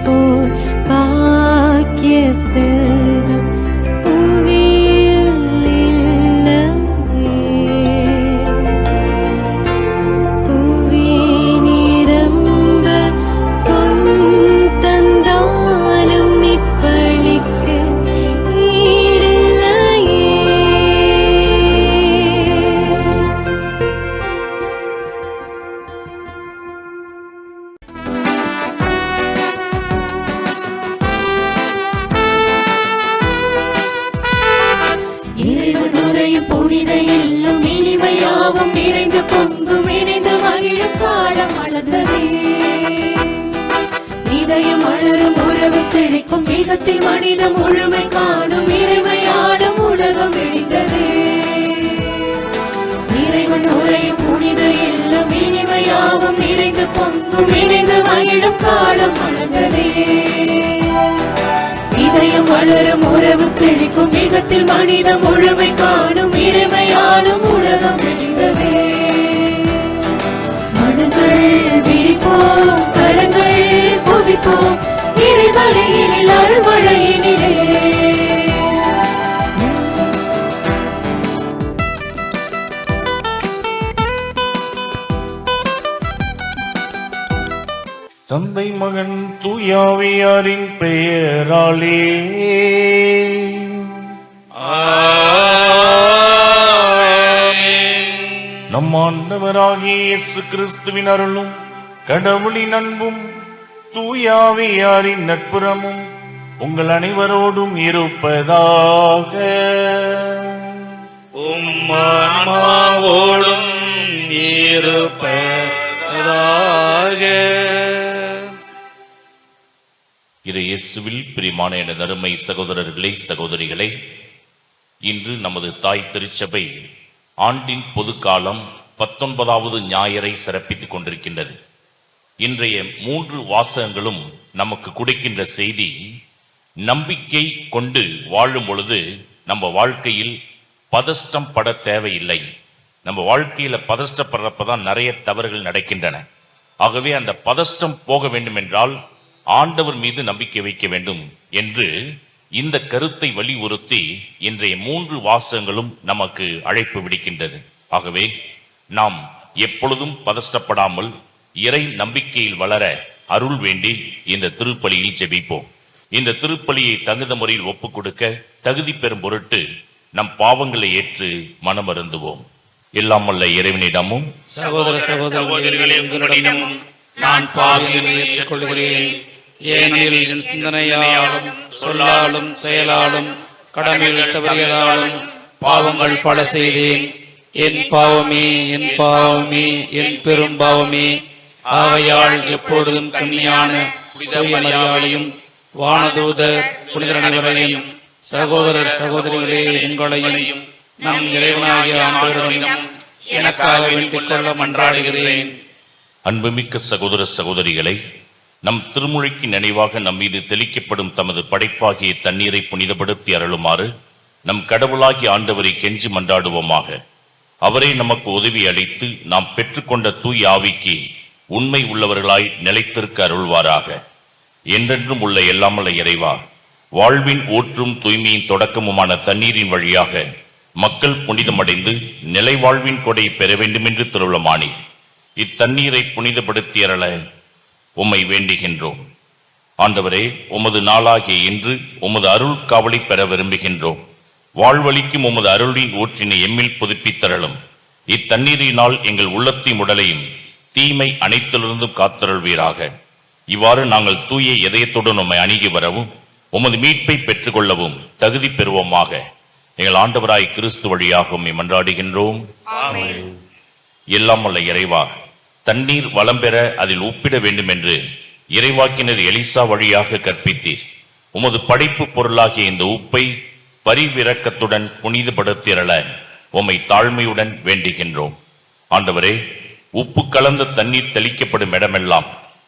போல் பாக்கிய செல்வம் புவியில் இல்லையே. புவி நிரம்ப பொன் தந்தாலும் இப்பளிக்கு ஈடில்லையே. இறைவன் உரையும் புனித எல்லும் இனிமையாவும் நிறைந்து பொங்கும் இணைந்து மகிழும் காலம் மலர்ந்ததே. இதயம் மலரும் உறவு செழிக்கும் வேகத்தில் மனித முழுமை காணும் இறைமையாடும் உலகம் விழிந்ததே. இறைவன் உரையும் புனித எல்லும் இனிமையாவும் நிறைந்து பொங்கும் இணைந்து மகிழும் காலம் மலர்ந்ததே. இதயம் வளரும் உறவு செழிக்கும் வேகத்தில் மனித முழுமை காணும் இறைமையாலும் உலகம் விழிந்ததே. மனங்கள் விரிப்போம், கரங்கள் குவிப்போம், இறைமழையினில் அருள்மழையினிலே. தந்தை மகன் தூயாவியாரின் பெயராலே நம் ஆண்டவராகிய இயேசு கிறிஸ்துவின் அருளும் கடவுளின் அன்பும் தூயாவியாரின் நட்புறமும் உங்கள் அனைவரோடும் இருப்பதாக. உம்மாவோடும் இருப்பதாக. இறை இயேசுவில் பிரியமான எனது அருமை சகோதரர்களே, சகோதரிகளே, இன்று நமது தாய் திருச்சபை ஆண்டின் பொதுக்காலம் 19வது ஞாயிறை சிறப்பித்துக் கொண்டிருக்கின்றது. இன்றைய 3 வாசகங்களும் நமக்கு கொடுக்கின்ற செய்தி, நம்பிக்கை கொண்டு வாழும் பொழுது நம்ம வாழ்க்கையில் பதஷ்டம் பட தேவையில்லை. நம்ம வாழ்க்கையில பதஷ்டப்படுறப்பதான் நிறைய தவறுகள் நடக்கின்றன. ஆகவே அந்த பதஷ்டம் போக வேண்டும் என்றால் ஆண்டவர் மீது நம்பிக்கை வைக்க வேண்டும் என்று இந்த கருத்தை வலியுறுத்தி இன்றைய 3 வாசகங்களும் நமக்கு அழைப்பு விடுக்கின்றது. ஆகவே நாம் எப்பொழுதும் பதஷ்டப்படாமல் இறை நம்பிக்கையில் வளர அருள் வேண்டி இந்த திருப்பலியில் ஜெபிப்போம். இந்த திருப்பலியை தகுந்த முறையில் ஒப்புக் கொடுக்க தகுதி பெறும் பொருட்டு நம் பாவங்களை ஏற்று மனமருந்துவோம். எல்லாம் வல்ல இறைவனிடமும் சகோதர சகோதரிகளே, உங்களிடமும் நான் பாவியை ஏற்றுக்கொள்கிறேன். ஏனெனில் என் சிந்தனையாலும் சொல்லாலும் செயலாலும் கடமையில் தவறியதாலும் பாவங்கள் பல செய்தேன். என் பாவமே, என் பாவமே, என் பெரும் பாவமே. ஆகையால் எப்பொழுதும் கன்னியான மரியாதையும் வானதூதர் புனிதர் அனைவரையும் சகோதரர் சகோதரிகளே உங்களையும் நம் இறைவனாகிய ஆண்டவரிடம் எனக்காக வேண்டிக் கொள்ள மன்றாடுகிறேன். அன்புமிக்க சகோதர சகோதரிகளை, நம் திருமொழிக்கு நினைவாக நம் மீது தெளிக்கப்படும் தமது படைப்பாகிய தண்ணீரை புனிதப்படுத்தி அருளுமாறு நம் கடவுளாகிய ஆண்டவரை கெஞ்சி மன்றாடுவோமாக. அவரே நமக்கு உதவி அளித்து நாம் பெற்றுக்கொண்ட தூய் ஆவிக்கு உண்மை உள்ளவர்களாய் நிலைத்திருக்க அருள்வாராக. என்றென்றும் உள்ள எல்லாமல்ல இறைவா, வாழ்வின் ஊற்றும் தூய்மையின் தொடக்கமுமான தண்ணீரின் வழியாக மக்கள் புனிதமடைந்து நிலை வாழ்வின் கொடை பெற வேண்டும் என்று திருவுளமானி இத்தண்ணீரை புனிதப்படுத்தி அருள உம்மை வேண்டுகின்றோம். ஆண்டவரே, உமது நாளாகிய இன்று உமது அருள் காவலை பெற விரும்புகின்றோம். வாழ்வழிக்கும் உமது அருளின் ஊற்றினை எம்மில் புதுப்பித்தரலும். இத்தண்ணீரினால் எங்கள் உள்ளத்தையும் உடலையும் தீமை அனைத்திலிருந்தும் காத்தருள்வீராக. இவ்வாறு நாங்கள் தூய இதயத்துடன் உம்மை அணுகி வரவும் உமது மீட்பை பெற்றுக்கொள்ளவும் தகுதி பெறுவோமாக. எங்கள் ஆண்டவராய் கிறிஸ்து வழியாக உம்மை மன்றாடுகின்றோம். எல்லாம் வல்ல இறைவா, தண்ணீர் வளம் பெற அதில் உப்பிட வேண்டும் என்று இறைவாக்கினர் எலிசா வழியாக கற்பித்தீர். உமது படைப்பு பொருளாகிய இந்த உப்பை பரிவிரக்கத்துடன் புனிதப்படுத்திரள உம்மை தாழ்மையுடன் வேண்டுகின்றோம். ஆண்டவரே, உப்பு கலந்த தண்ணீர் தெளிக்கப்படும் இடமெல்லாம்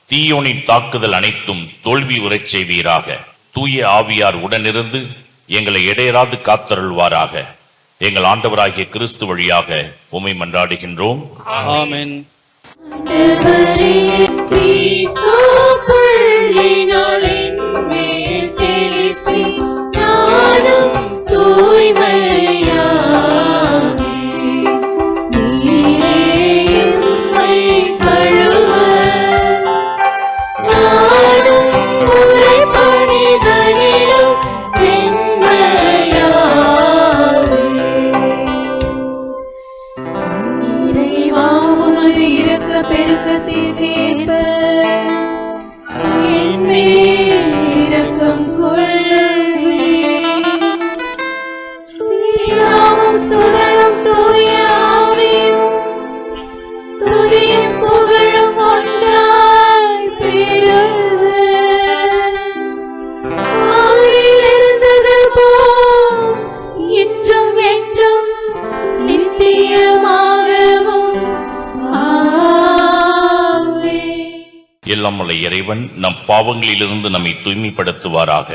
தீயோனின் தாக்குதல் அனைத்தும் தோல்வி உறச் செய்வீராக. தூய ஆவியார் உடனிருந்து எங்களை இடையராது காத்தருள்வாராக. எங்கள் ஆண்டவராகிய கிறிஸ்து வழியாக உம்மை மன்றாடுகின்றோம். ஆமென். ஆண்டவரே, கிறிஸ்துவுக்குள் இறைவன் நம் பாவங்களிலிருந்து நம்மை தூய்மைப்படுத்துவாராக.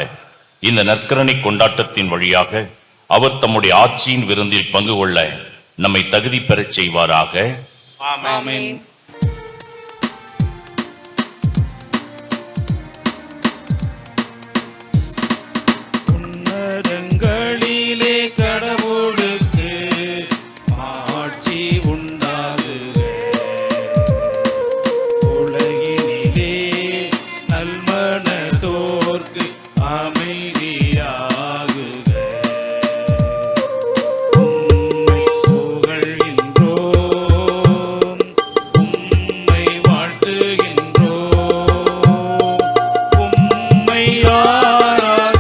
இந்த நற்கரணை கொண்டாட்டத்தின் வழியாக அவர் தம்முடைய ஆட்சியின் விருந்தில் பங்கு கொள்ள நம்மை தகுதி பெறச் செய்வாராக. ஆமென். உன்னதங்களிலே கடவுளுக்கு ஆட்சி உண்டாகுக. உலகினிலே நல்மனதோர்க்கு அமைதியாகுக. உம்மை புகழ்கின்றோம், உம்மை வாழ்த்துகின்றோம், உம்மை ஆராதிக்கின்றோம்,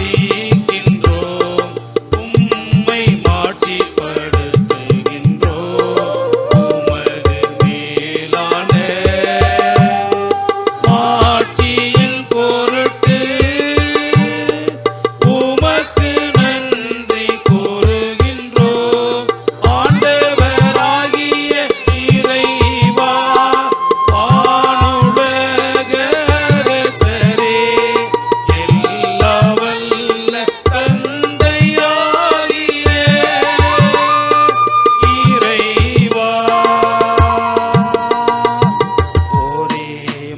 உம்மை மாட்சிப்படுத்துகின்றோம். உமது மேலான ஆட்சியின் பொருட்டு உமக்கு நன்றி கூறுகின்றோம். ஆண்டவராகிய இறைவா, வானுலக அரசரே, எல்லா வல்ல தந்தையாகிய இறைவா, ஒரே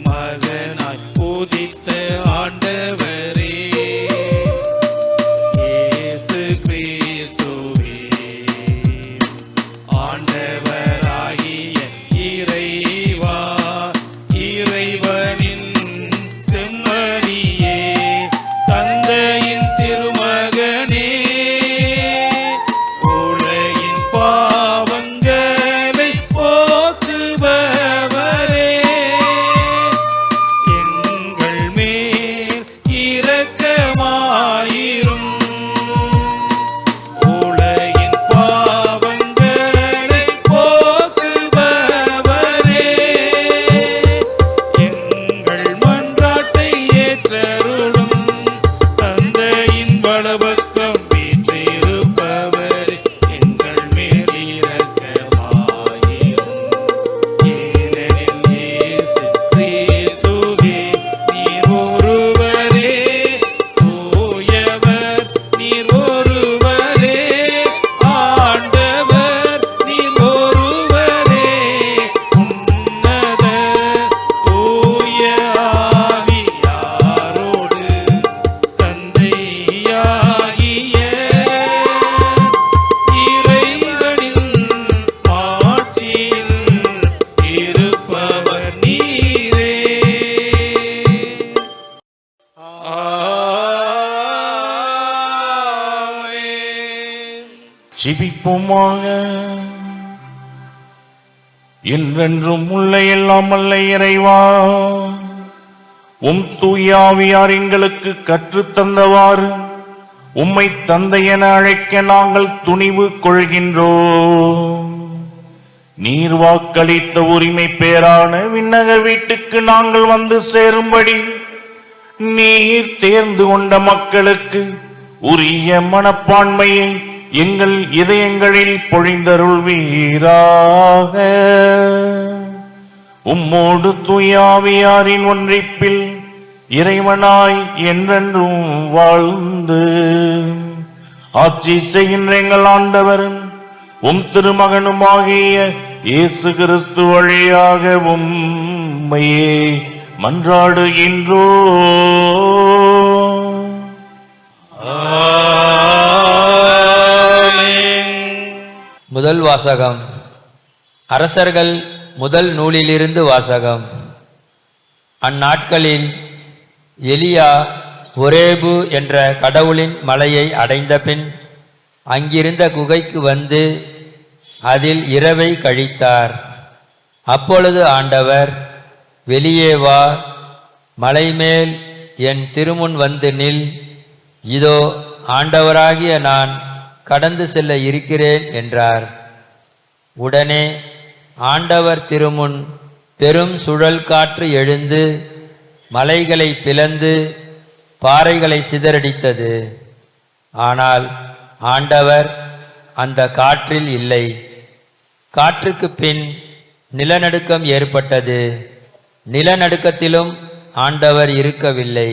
மகனாய் உதித்த ஆண்டவரே, இயேசு கிறிஸ்துவே, ஆண்டவராகிய இறைவா, இறைவனின் செம்மறியே, தந்தையின் திருமகனே, உலகின் பாவங்களை போக்குபவரே, எங்கள் மேல் இரக்கமாயிரும். உலகின் பாவங்களை போக்குபவரே, எங்கள் மன்றாட்டை ஏற்றருளும். தந்தையின் வலப்பக்கம் வீற்றிருப்பவரே, எங்கள் மேல் இரக்கமாயிரும். ஏனெனில் இயேசு கிறிஸ்துவே, நீர் ஒருவரே தூயவர், நீர் ஒருவரே ஆண்டவர், நீர் ஒருவரே உன்னத தூய ஆவியாரோடு தந்தையாகிய இறைவனின் ஆட்சியில் இருப்பவர் நீரே. ஆமென். ஜெபிப்போமாக. என்றென்றும் உள்ள எல்லாம் வல்ல இறைவா, உம் தூயாவியார் எங்களுக்கு கற்றுத்தந்தவாறு உம்மை தந்தை என அழைக்க நாங்கள் துணிவு கொள்கின்றோம். நீர் வாக்களித்த உரிமை பேரான விண்ணக வீட்டுக்கு நாங்கள் வந்து சேரும்படி நீர் தேர்ந்து கொண்ட மக்களுக்கு உரிய மனப்பான்மையை எங்கள் இதயங்களில் பொழிந்தருள்வீராக. உம்மோடு தூயாவியாரின் ஒன்றிப்பில் இறைவனாய் என்றென்றும் வாழ்ந்து ஆட்சி செய்கின்ற எங்கள் ஆண்டவரும் உம் திருமகனுமாகிய இயேசு கிறிஸ்து வழியாக உம்மையே மன்றாடுகின்றோம். முதல் வாசகம். அரசர்கள் முதல் நூலிலிருந்து வாசகம். அந்நாட்களில் எலியா ஒரேபு என்ற கடவுளின் மலையை அடைந்த பின் அங்கிருந்த குகைக்கு வந்து அதில் இரவை கழித்தார். அப்பொழுது ஆண்டவர், வெளியே வா, மலைமேல் என் திருமுன் வந்து நில், இதோ ஆண்டவராகிய நான் கடந்து செல்ல இருக்கிறேன் என்றார். உடனே ஆண்டவர் திருமுன் பெரும் சுழல் காற்று எழுந்து மலைகளை பிளந்து பாறைகளை சிதறடித்தது. ஆனால் ஆண்டவர் அந்த காற்றில் இல்லை. காற்றுக்கு பின் நிலநடுக்கம் ஏற்பட்டது. நிலநடுக்கத்திலும் ஆண்டவர் இருக்கவில்லை.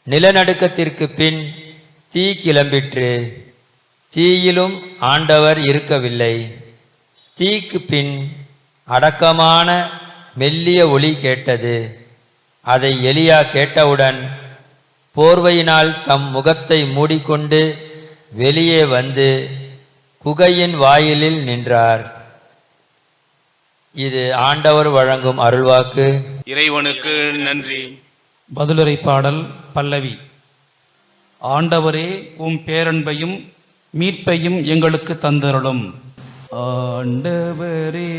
நிலநடுக்கத்திற்கு பின் தீ கிளம்பிற்று. தீயிலும் ஆண்டவர் இருக்கவில்லை. தீக்கு பின் அடக்கமான மெல்லிய ஒலி கேட்டது. அதை எலியா கேட்டவுடன் போர்வையினால் தம் முகத்தை மூடிக்கொண்டு வெளியே வந்து குகையின் வாயிலில் நின்றார். இது ஆண்டவர் வழங்கும் அருள்வாக்கு. இறைவனுக்கு நன்றி. பதிலுரை பாடல் பல்லவி. ஆண்டவரே, உம் பேரன்பையும் மீட்பையும் எங்களுக்கு தந்தருளும். ஆண்டவரே,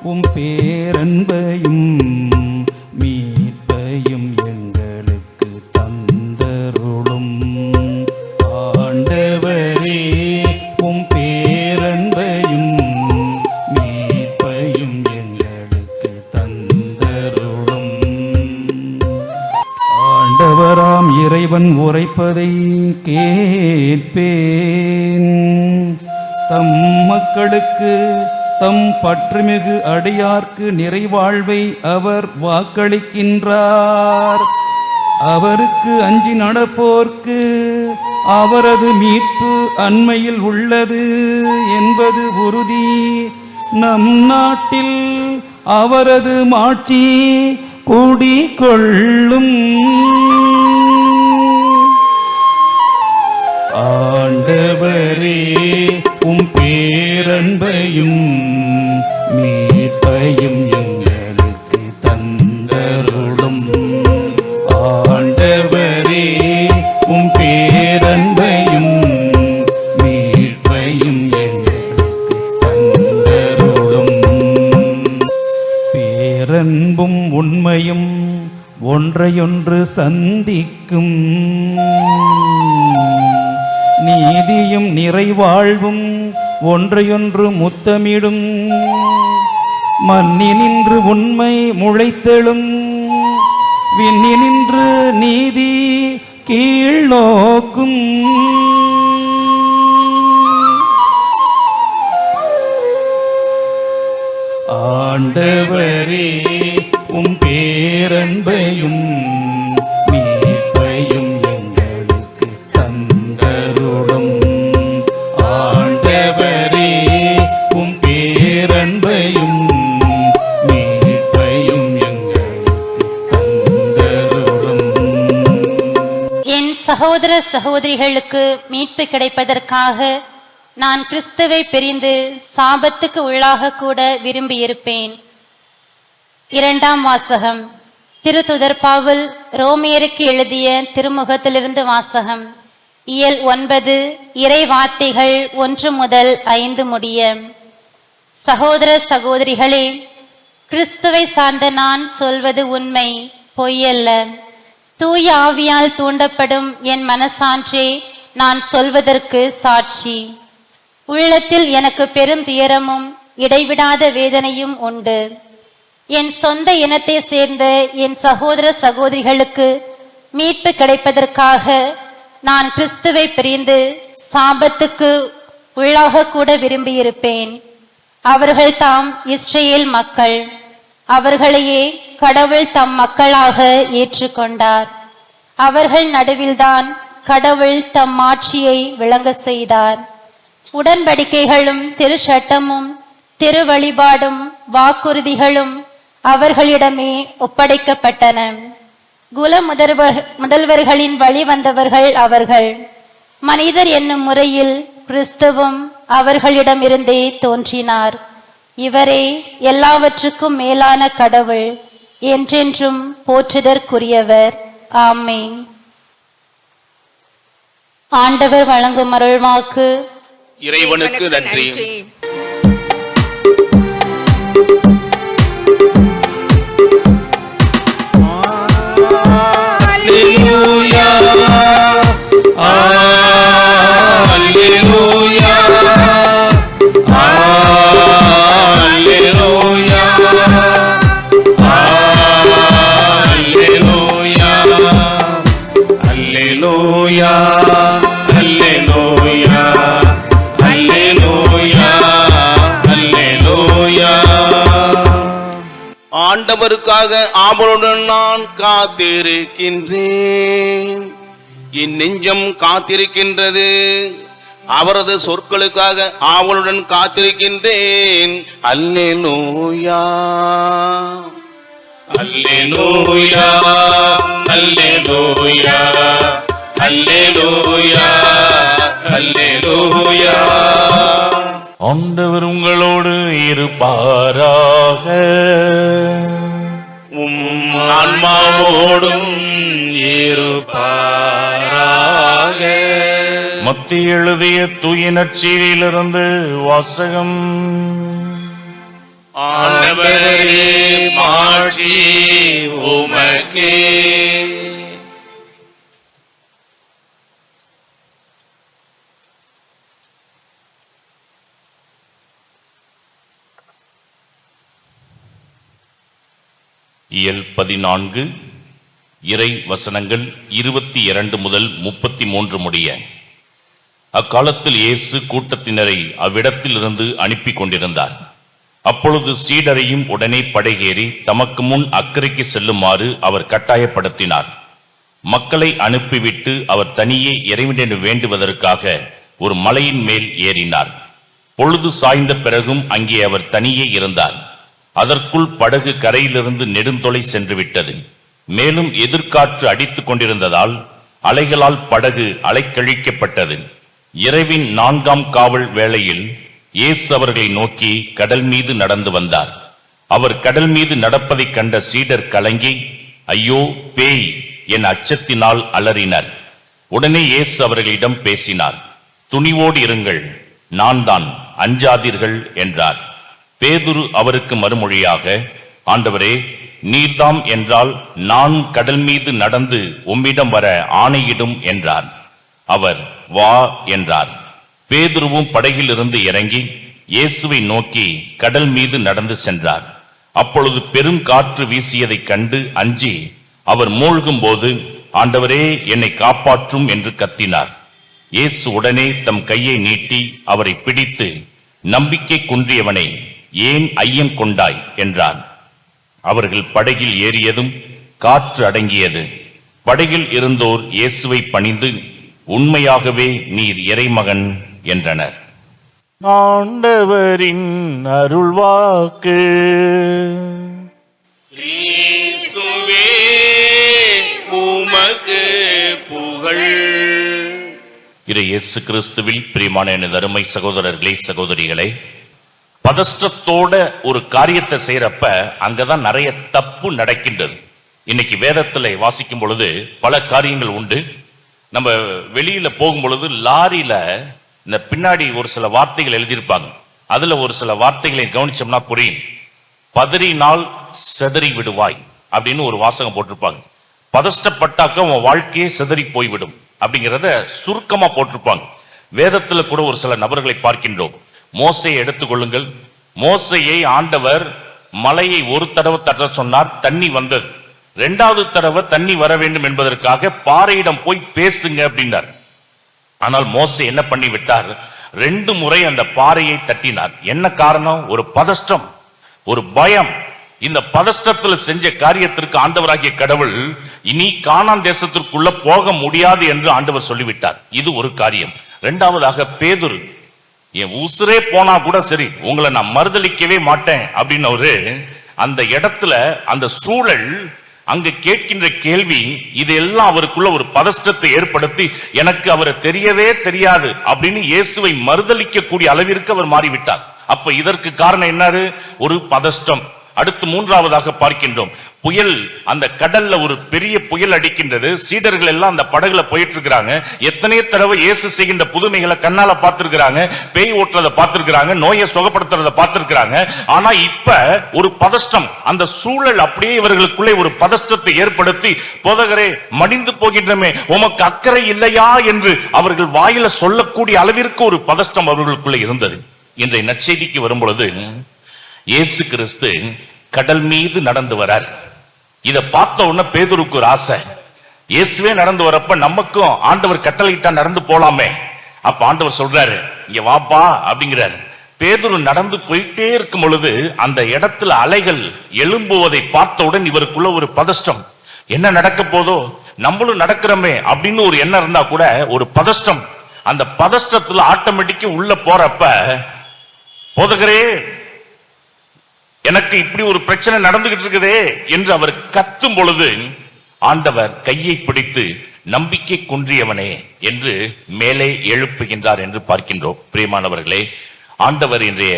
உம் பேரன்பையும் மீட்பையும் எங்களுக்கு தந்தருளும். ஆண்டவரே, உம் பேரன்பையும் மீட்பையும் எங்களுக்கு தந்தருளும். ஆண்டவராம் இறைவன் உரைப்பதை கேட்பேன். தம் மக்களுக்கு தம் பற்றுமிகு அடியார்க்கு நிறைவாழ்வை அவர் வாக்களிக்கின்றார். அவருக்கு அஞ்சி நடப்போர்க்கு அவரது மீட்பு அண்மையில் உள்ளது என்பது உறுதி. நம் நாட்டில் அவரது மாட்சி குடிகொள்ளும். ஆண்டவரே, உம் பேரன்பையும் மீட்பையும் எங்களுக்கு தந்தருளும். ஆண்டவரே, உம் பேரன்பையும் மீட்பையும் எங்களுக்கு தந்தருளும். பேரன்பும் உண்மையும் ஒன்றையொன்று சந்திக்கும். நீதியும் நிறைவாழ்வும் ஒன்றையொன்று முத்தமிடும். மண்ணினின்று உண்மை முளைத்தெழும். விண்ணினின்று நீதி கீழ் நோக்கும். ஆண்டவரே, உம் பேரன்பையும் மீட்பையும் எங்களுக்கு தந்தருளும். ஆண்டவரே, உம் பேரன்பையும் மீட்பையும் எங்களுக்கு தந்தருளும். என் சகோதர சகோதரிகளுக்கு மீட்பு கிடைப்பதற்காக நான் கிறிஸ்துவை பிரிந்து சாபத்துக்கு உள்ளாக கூட விரும்பியிருப்பேன். 2ஆம் வாசகம். திருத்துதர் பவுல் ரோமியருக்கு எழுதிய திருமுகத்திலிருந்து வாசகம். இயல் 9, இறை வார்த்தைகள் 1 முதல் 5 முடிய. சகோதர சகோதரிகளே, கிறிஸ்துவை சார்ந்த நான் சொல்வது உண்மை, பொய்யல்ல. தூய ஆவியால் தூண்டப்படும் என் மனசான்றே நான் சொல்வதற்கு சாட்சி. உள்ளத்தில் எனக்கு பெருந்துயரமும் இடைவிடாத வேதனையும் உண்டு. என் சொந்த இனத்தை சேர்ந்த என் சகோதர சகோதரிகளுக்கு மீட்பு கிடைப்பதற்காக நான் கிறிஸ்துவை பிரிந்து சாபத்துக்கு உள்ளாக கூட விரும்பியிருப்பேன். அவர்கள் தாம் இஸ்ரேல் மக்கள். அவர்களையே கடவுள் தம் மக்களாக ஏற்றுக்கொண்டார். அவர்கள் நடுவில்தான் கடவுள் தம் ஆட்சியை விளங்க செய்தார். உடன்படிக்கைகளும் திருச்சட்டமும் திரு வழிபாடும் வாக்குறுதிகளும் அவர்களிடமே ஒப்படைக்கப்பட்டன. குல முதல்வர்களின் வழி வந்தவர்கள் அவர்கள். மனிதர் என்னும் முறையில் கிறிஸ்துவும் அவர்களிடமிருந்தே தோன்றினார். இவரே எல்லாவற்றுக்கும் மேலான கடவுள், என்றென்றும் போற்றுதற்குரியவர். ஆமென். ஆண்டவர் வழங்கும் அருள்வாக்கு. இறைவனுக்கு நன்றி. அல்லேலூயா, அல்லேலூயா, அல்லேலூயா, அல்லேலூயா, அல்லேலூயா, அல்லேலூயா, அல்லேலூயா, அல்லேலூயா. ஆண்டவருக்காக ஆவலுடன் நான் காத்திருக்கின்றேன். என் நெஞ்சம் காத்திருக்கின்றது, அவரது சொற்களுக்காக ஆவலுடன் காத்திருக்கின்றேன். அல்லேலூயா அல்லேலூயா அல்லேலூயா அல்லேலூயா அல்லேலூயா. ஆண்டவர் உங்களோடு இருப்பாராக. உம் ஆன்மாவோடும் இருப்பாராக. மத்திய எழுதிய தூய நற்செய்தியிலிருந்து வாசகம். ஆண்டவரே மாட்சி உமக்கே. இயல் 14 இறை வசனங்கள் 22 முதல் 33 முடிய. அக்காலத்தில் இயேசு கூட்டத்தினரை அவ்விடத்தில் இருந்து அனுப்பி கொண்டிருந்தார். அப்பொழுது சீடரையும் உடனே படகேறி தமக்கு முன் அக்கறைக்கு செல்லுமாறு அவர் கட்டாயப்படுத்தினார். மக்களை அனுப்பிவிட்டு அவர் தனியே இறைவனிடம் வேண்டுவதற்காக ஒரு மலையின் மேல் ஏறினார். பொழுது சாய்ந்த பிறகும் அங்கே அவர் தனியே இருந்தார். அதற்குள் படகு கரையிலிருந்து நெடுந்தொலை சென்று விட்டது. மேலும் எதிர்காற்று அடித்துக் கொண்டிருந்ததால் அலைகளால் படகு அலைக்கழிக்கப்பட்டது. இரவின் 4ஆம் காவல் வேளையில் இயேசு அவர்களை நோக்கி கடல் மீது நடந்து வந்தார். அவர் கடல் மீது நடப்பதைக் கண்ட சீடர் கலங்கி, ஐயோ பேய் என் அச்சத்தினால் அலறினர். உடனே இயேசு அவர்களிடம் பேசினார். துணிவோடு இருங்கள், நான் தான், அஞ்சாதீர்கள் என்றார். பேதுரு அவருக்கு மறுமொழியாக, ஆண்டவரே, நீர்தாம் என்றால் நான் கடல் மீது நடந்து உம்மிடம் வர ஆணையிடும் என்றார். அவர் வா என்றார். பேதுருவும் படகில் இருந்து இறங்கி இயேசுவை நோக்கி கடல் மீது நடந்து சென்றார். அப்பொழுது பெரும் காற்று வீசியதைக் கண்டு அஞ்சி அவர் மூழ்கும் போது, ஆண்டவரே, என்னை காப்பாற்றும் என்று கத்தினார். இயேசு உடனே தம் கையை நீட்டி அவரை பிடித்து, நம்பிக்கை குன்றியவனே, ஏன் ஐயம் கொண்டாய் என்றார். அவர்கள் படகில் ஏறியதும் காற்று அடங்கியது. படகில் இருந்தோர் இயேசுவை பணிந்து, உண்மையாகவே நீர் இறைமகன் என்றனர். ஆண்டவரின் அருள்வாக்கு. கிறிஸ்துவே உமக்கு புகழ். இறை இயேசு கிறிஸ்துவில் பிரியமான எனது அருமை சகோதரர்களே, சகோதரிகளே, பதஷ்டத்தோட ஒரு காரியத்தை செய்யறப்ப அங்கதான் நிறைய தப்பு நடக்கின்றது. இன்னைக்கு வேதத்துல வாசிக்கும் பொழுது பல காரியங்கள் உண்டு. நம்ம வெளியில போகும் பொழுது லாரியில இந்த பின்னாடி ஒரு சில வார்த்தைகள் எழுதியிருப்பாங்க. அதுல ஒரு சில வார்த்தைகளை கவனிச்சோம்னா புரியும். பதறினால் செதறி விடுவாய் அப்படின்னு ஒரு வாசகம் போட்டிருப்பாங்க. பதஷ்டப்பட்டாக்க உன் வாழ்க்கையே செதறி போய்விடும் அப்படிங்கிறத சுருக்கமா போட்டிருப்பாங்க. வேதத்துல கூட ஒரு சில நபர்களை பார்க்கின்றோம். மோசையை எடுத்துக்கொள்ளுங்கள். மோசையை ஆண்டவர் மலையை ஒரு தடவை தட்ட சொன்னார், தண்ணி வந்தது. 2வது தடவை தண்ணி வர வேண்டும் என்பதற்காக பாறையிடம் போய் பேசுங்க அப்படின்னார். ஆனால் மோசே என்ன பண்ணி விட்டார்? 2 முறை அந்த பாறையை தட்டினார். என்ன காரணம்? ஒரு பதஷ்டம், ஒரு பயம். இந்த பதஷ்டத்துல செஞ்ச காரியத்திற்கு ஆண்டவராகிய கடவுள் இனி கானான் தேசத்திற்குள்ள போக முடியாது என்று ஆண்டவர் சொல்லிவிட்டார். இது ஒரு காரியம். 2வதாக பேதுரு, என் உசுரே போனா கூட சரி, உங்களை நான் மறுதலிக்கவே மாட்டேன் அப்படின்னு அந்த இடத்துல அந்த சூழல், அங்கு கேட்கின்ற கேள்வி, இதெல்லாம் அவருக்குள்ள ஒரு பதஷ்டத்தை ஏற்படுத்தி, எனக்கு அவரை தெரியவே தெரியாது அப்படின்னு இயேசுவை மறுதலிக்க கூடிய அளவிற்கு அவர் மாறிவிட்டார். அப்ப இதற்கு காரணம் என்னது? ஒரு பதஷ்டம். அடுத்து 3வதாக பார்க்கின்றோம். புயல், அந்த கடல்ல ஒரு பெரிய புயல் அடிக்கின்றது. சீடர்கள் எல்லாம் அந்த படகுல போயிட்டு இருக்கிறாங்க. எத்தனையோ தடவை இயேசு செய்கின்ற புதுமைகளை கண்ணால பார்த்திருக்கிறாங்க, பேய் ஓட்டுறத பார்த்திருக்கிறாங்க, நோயை சுகப்படுத்துறத பார்த்திருக்கிறாங்க. ஆனா இப்ப ஒரு பதஷ்டம், அந்த சூழல் அப்படியே இவர்களுக்குள்ளே ஒரு பதஷ்டத்தை ஏற்படுத்தி, போதகரே மடிந்து போகின்றமே, உமக்கு அக்கறை இல்லையா என்று அவர்கள் வாயில சொல்லக்கூடிய அளவிற்கு ஒரு பதஷ்டம் அவர்களுக்குள்ளே இருந்தது. இன்றைய நற்செய்திக்கு வரும் பொழுது இயேசு கிறிஸ்து கடல் மீது நடந்து வரார். இத பார்த்த உடனே பேதுருக்கு ஒரு ஆசை, இயேசுவே நடந்து வரப்ப நமக்கும் ஆண்டவர் கட்டளையிட்டா நடந்து போலாமே. அப்ப ஆண்டவர் சொல்றாரு, இங்க வாப்பா அப்படிங்கிறாரு. பேதுரு நடந்து போயிட்டே இருக்கும் பொழுது அந்த இடத்துல அலைகள் எழும்புவதை பார்த்தவுடன் இவருக்குள்ள ஒரு பதஷ்டம். என்ன நடக்க போதோ, நம்மளும் நடக்கிறோமே அப்படின்னு ஒரு எண்ணம் இருந்தா கூட ஒரு பதஷ்டம். அந்த பதஷ்டத்துல ஆட்டோமேட்டிக்கா உள்ள போறப்ப, போதகரே எனக்கு இப்படி ஒரு பிரச்சனை நடந்துகிட்டு இருக்குதே என்று அவர் கத்தும் பொழுது ஆண்டவர் கையை பிடித்து நம்பிக்கை குன்றியவனே என்று மேலே எழுப்புகின்றார் என்று பார்க்கின்றோம். பிரியமானவர்களே, ஆண்டவர் இன்றைய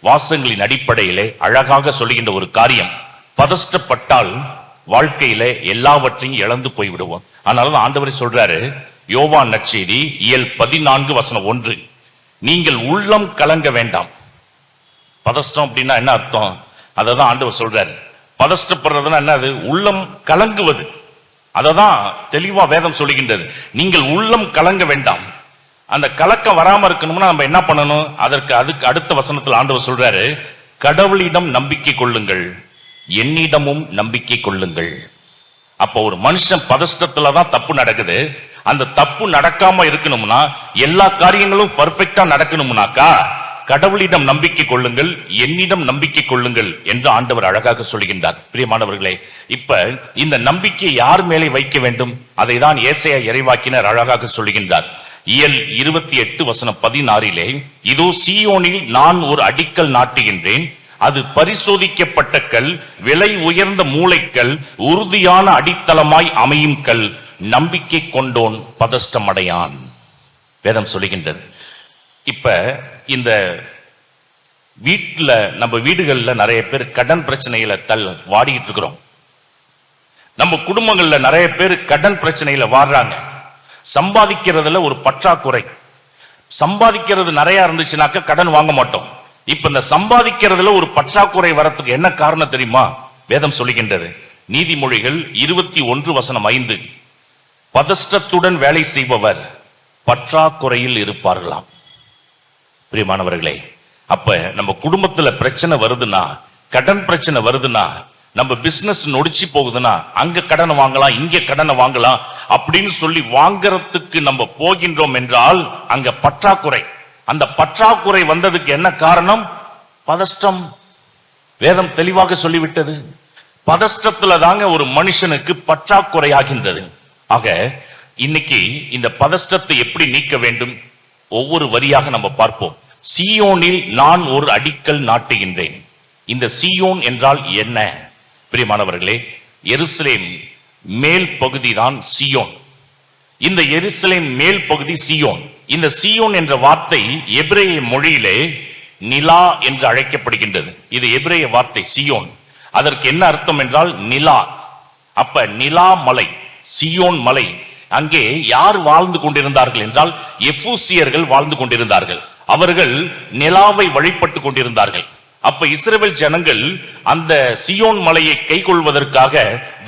வாசங்களின் அடிப்படையிலே அழகாக சொல்லுகின்ற ஒரு காரியம், பதஷ்டப்பட்டால் வாழ்க்கையில எல்லாவற்றையும் இழந்து போய்விடுவோம். அதனால ஆண்டவரை சொல்றாரு, யோவான் நற்செய்தி இயல் 14:1, நீங்கள் உள்ளம் கலங்க வேண்டாம். பதஷ்டம் அப்படின்னா என்ன அர்த்தம்? அததான் ஆண்டவர் சொல்றாரு. பதஷ்டப்படுறதுன்னா என்னது? உள்ளம் கலங்குவது. அததான் தெளிவா வேதம் சொல்லுகின்றது. நீங்கள் உள்ளம் கலங்க வேண்டாம். அந்த கலக்கம் வராம இருக்கணும்னா நம்ம என்ன பண்ணணும்? அதுக்கு அடுத்த வசனத்தில் ஆண்டவர் சொல்றாரு, கடவுளிடம் நம்பிக்கை கொள்ளுங்கள், என்னிடமும் நம்பிக்கை கொள்ளுங்கள். அப்ப ஒரு மனுஷன் பதஷ்டத்துலதான் தப்பு நடக்குது. அந்த தப்பு நடக்காம இருக்கணும்னா, எல்லா காரியங்களும் பர்ஃபெக்டா நடக்கணும்னாக்கா கடவுளிடம் நம்பிக்கை கொள்ளுங்கள், என்னிடம் நம்பிக்கை கொள்ளுங்கள் என்று ஆண்டவர் அழகாக சொல்கின்றார். பிரியமானவர்களே, இப்ப இந்த நம்பிக்கை யார் மேலே வைக்க வேண்டும்? அதை தான் ஏசாயா இறைவாக்கினர் அழகாக சொல்கின்றார். இயல் 28:16, இதோ சீயோனில் நான் ஒரு அடிக்கல் நாட்டுகின்றேன், அது பரிசோதிக்கப்பட்ட கல், விலை உயர்ந்த மூளைக்கல், உறுதியான அடித்தளமாய் அமையும் கல், நம்பிக்கை கொண்டோன் பதஷ்டமடையான். வேதம் சொல்லுகின்றது. இப்ப இந்த நம்ம வீடுகள்ல நிறைய பேர் கடன் பிரச்சனையில வாடிக்கிட்டு இருக்கிறோம். நம்ம குடும்பங்கள்ல நிறைய பேர் கடன் பிரச்சனையில வாடுறாங்க. சம்பாதிக்கிறதுல ஒரு பற்றாக்குறை. சம்பாதிக்கிறது நிறைய இருந்துச்சுனாக்க கடன் வாங்க மாட்டோம். இப்ப இந்த சம்பாதிக்கிறதுல ஒரு பற்றாக்குறை வரத்துக்கு என்ன காரணம் தெரியுமா? வேதம் சொல்லுகின்றது. நீதிமொழிகள் 21:5, பதஷ்டத்துடன் வேலை செய்பவர் பற்றாக்குறையில் இருப்பார்களாம். பிரியமானவர்களே, அப்ப நம்ம குடும்பத்துல பிரச்சனை வருதுன்னா, கடன் பிரச்சனை வருதுன்னா, நம்ம பிசினஸ் நொடிச்சு போகுதுன்னா, அங்க கடனை வாங்கலாம், இங்க கடனை வாங்கலாம் அப்படின்னு சொல்லி வாங்கறதுக்கு நம்ம போகின்றோம் என்றால் அங்க பற்றாக்குறை. அந்த பற்றாக்குறை வந்ததுக்கு என்ன காரணம்? பதஷ்டம். வேதம் தெளிவாக சொல்லிவிட்டது. பதஷ்டத்துல தாங்க ஒரு மனுஷனுக்கு பற்றாக்குறை ஆகின்றது. ஆக இன்னைக்கு இந்த பதஷ்டத்தை எப்படி நீக்க வேண்டும்? ஒவ்வொரு வரியாக நம்ம பார்ப்போம். சீயோனில் நான் ஒரு அடிக்கல் நாட்டுகின்றேன். இந்த சீயோன் என்றால் என்ன? பிரியமானவர்களே, எருசலேம் மேல் பகுதி தான் சீயோன். இந்த எருசலேம் மேல் பகுதி சீயோன். இந்த சீயோன் என்ற வார்த்தை எபிரேய மொழியிலே நிலா என்று அழைக்கப்படுகின்றது. இது எபிரேய வார்த்தை சீயோன். அதற்கு என்ன அர்த்தம் என்றால் நிலா. அப்ப நிலா மலை, சீயோன் மலை. அங்கே யார் வாழ்ந்து கொண்டிருந்தார்கள் என்றால் எபூசியர்கள் வாழ்ந்து கொண்டிருந்தார்கள். அவர்கள் நிலாவை வழிபட்டு கொண்டிருந்தார்கள். அப்ப இஸ்ரவேல் ஜனங்கள் அந்த சீயோன் மலையை கைக்கொள்வதற்காக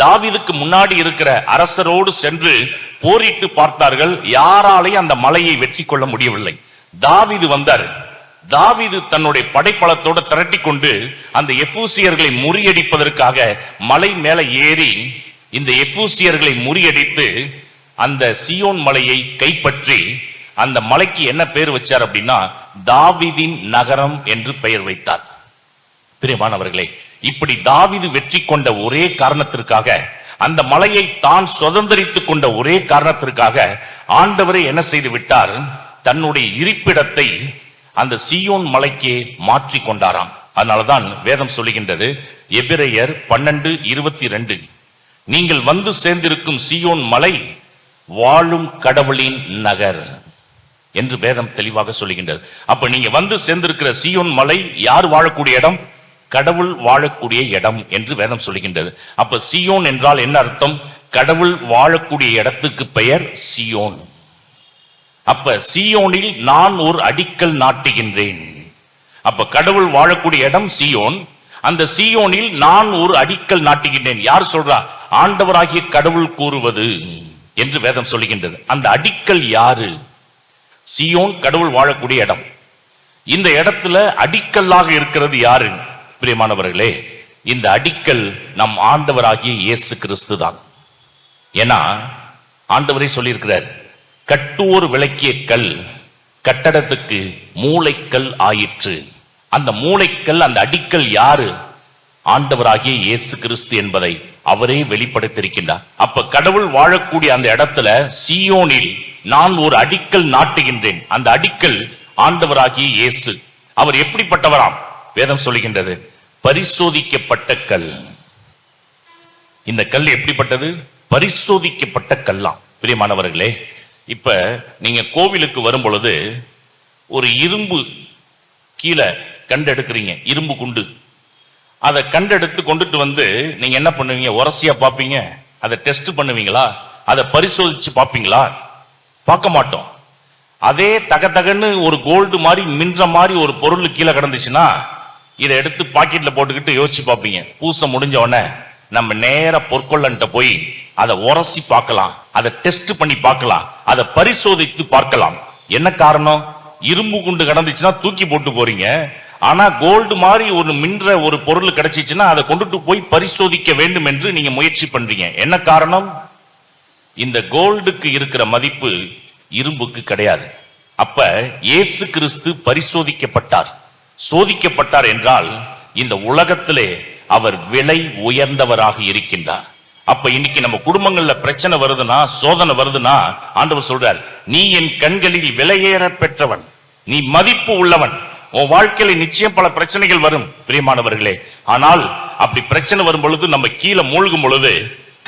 தாவீதுக்கு முன்னாடி இருக்கிற அரசரோடு சென்று போரிட்டு பார்த்தார்கள். யாராலையும் அந்த மலையை வெற்றி கொள்ள முடியவில்லை. தாவீது வந்தார். தாவீது தன்னுடைய படைப்பலத்தோடு திரட்டி கொண்டு அந்த எபூசியர்களை முறியடிப்பதற்காக மலை மேல ஏறி இந்த எபூசியர்களை முறியடித்து அந்த சீயோன் மலையை கைப்பற்றி அந்த மலைக்கு என்ன பெயர் வச்சார் அப்படின்னா தாவீதின் நகரம் என்று பெயர் வைத்தார். பிரியமானவர்களே, இப்படி தாவீது வெற்றி கொண்ட ஒரே காரணத்திற்காக, அந்த மலையை தான் சுதந்திரித்துக் கொண்ட ஒரே காரணத்திற்காக ஆண்டவரே என்ன செய்து விட்டார்? தன்னுடைய இருப்பிடத்தை அந்த சீயோன் மலைக்கே மாற்றி கொண்டாராம். அதனாலதான் வேதம் சொல்லுகின்றது, எபிரேயர் 12:22, நீங்கள் வந்து சேர்ந்திருக்கும் சீயோன் மலை வாழும் கடவுளின் நகர் என்று வேதம் தெளிவாக சொல்லுகின்றது. அப்ப நீங்க வந்து சேர்ந்திருக்கிற சீயோன் மலை யார் வாழக்கூடிய இடம்? கடவுள் வாழக்கூடிய இடம் என்று வேதம் சொல்லுகின்றது. அப்ப சீயோன் என்றால் என்ன அர்த்தம்? கடவுள் வாழக்கூடிய இடத்துக்கு பெயர் சீயோன். அப்ப சீயோனில் நான் ஒரு அடிக்கல் நாட்டுகின்றேன். அப்ப கடவுள் வாழக்கூடிய இடம் சீயோன். அந்த சீயோனில் நான் ஒரு அடிக்கல் நாட்டுகின்றேன். யார் சொல்றா? ஆண்டவராகிய கடவுள் கூறுவது என்று வேதம் சொல்லுகின்றது. அந்த அடிக்கல் யாரு? சீயோன் கடவுள் வாழக்கூடிய இடம். இந்த இடத்துல அடிக்கல்லாக இருக்கிறது யாரு? பிரியமானவர்களே, இந்த அடிக்கல் நம் ஆண்டவராகிய இயேசு கிறிஸ்து தான். ஏன்னா ஆண்டவரே சொல்லியிருக்கிறார், கட்டுவோர் விளக்கிய கல் கட்டடத்துக்கு மூலைக்கல் ஆயிற்று. அந்த மூலைக்கல், அந்த அடிக்கல் யாரு? ஆண்டவராகிய இயேசு கிறிஸ்து என்பதை அவரே வெளிப்படுத்தியிருக்கின்றார். அப்ப கடவுள் வாழக்கூடிய அந்த இடத்துல சீயோனில் நான் ஒரு அடிக்கல் நாட்டுகின்றேன். அந்த அடிக்கல் ஆண்டவராகிய இயேசு. அவர் எப்படிப்பட்டவராம்? வேதம் சொல்லுகின்றது, பரிசோதிக்கப்பட்ட கல். இந்த கல் எப்படிப்பட்டது? பரிசோதிக்கப்பட்ட கல்லாம். பிரியமானவர்களே, இப்ப நீங்க கோவிலுக்கு வரும் பொழுது ஒரு இரும்பு கீழே கண்டெடுக்கிறீங்க, இரும்பு குண்டு. அதை கண்டெடுத்து கொண்டுட்டு வந்து நீங்க என்ன பண்ணுவீங்க? உரசியா பார்ப்பீங்க. அதை டெஸ்ட் பண்ணுவீங்களா? அதை பரிசோதிச்சு பார்ப்பீங்களா? பார்க்க மாட்டோம். அதே தகன்னு ஒரு கோல்டு மாதிரி மின்ற மாதிரி ஒரு பொருள் கீழே கிடந்துச்சுன்னா இதை எடுத்து பாக்கெட்ல போட்டுக்கிட்டு யோசிச்சு பார்ப்பீங்க. பூசை முடிஞ்ச உடனே நம்ம நேர பொற்கொள்ளன்ட்ட போய் அதை உரசி பார்க்கலாம், அதை டெஸ்ட் பண்ணி பார்க்கலாம், அதை பரிசோதித்து பார்க்கலாம். என்ன காரணம்? இரும்பு குண்டு கிடந்துச்சுன்னா தூக்கி போட்டு போறீங்க. ஆனா கோல்டு மாதிரி ஒரு மின்ற ஒரு பொருள் கிடைச்சிச்சுன்னா அதை கொண்டுட்டு போய் பரிசோதிக்க வேண்டும் என்று நீங்க முயற்சி பண்றீங்க. என்ன காரணம்? இந்த கோல்டுக்கு இருக்கிற மதிப்பு இரும்புக்கு கிடையாது. அப்ப இயேசு கிறிஸ்து பரிசோதிக்கப்பட்டார், சோதிக்கப்பட்டார் என்றால் இந்த உலகத்திலே அவர் விலை உயர்ந்தவராக இருக்கின்றார். அப்ப இன்னைக்கு நம்ம குடும்பங்கள்ல பிரச்சனை வருதுன்னா, சோதனை வருதுன்னா, ஆண்டவர் சொல்றார், நீ என் கண்களில் விலையேற பெற்றவன், நீ மதிப்பு உள்ளவன். உன் வாழ்க்கையில நிச்சயம் பல பிரச்சனைகள் வரும் பிரியமானவர்களே. ஆனால் அப்படி பிரச்சனை வரும் பொழுது, நம்ம கீழே மூழ்கும் பொழுது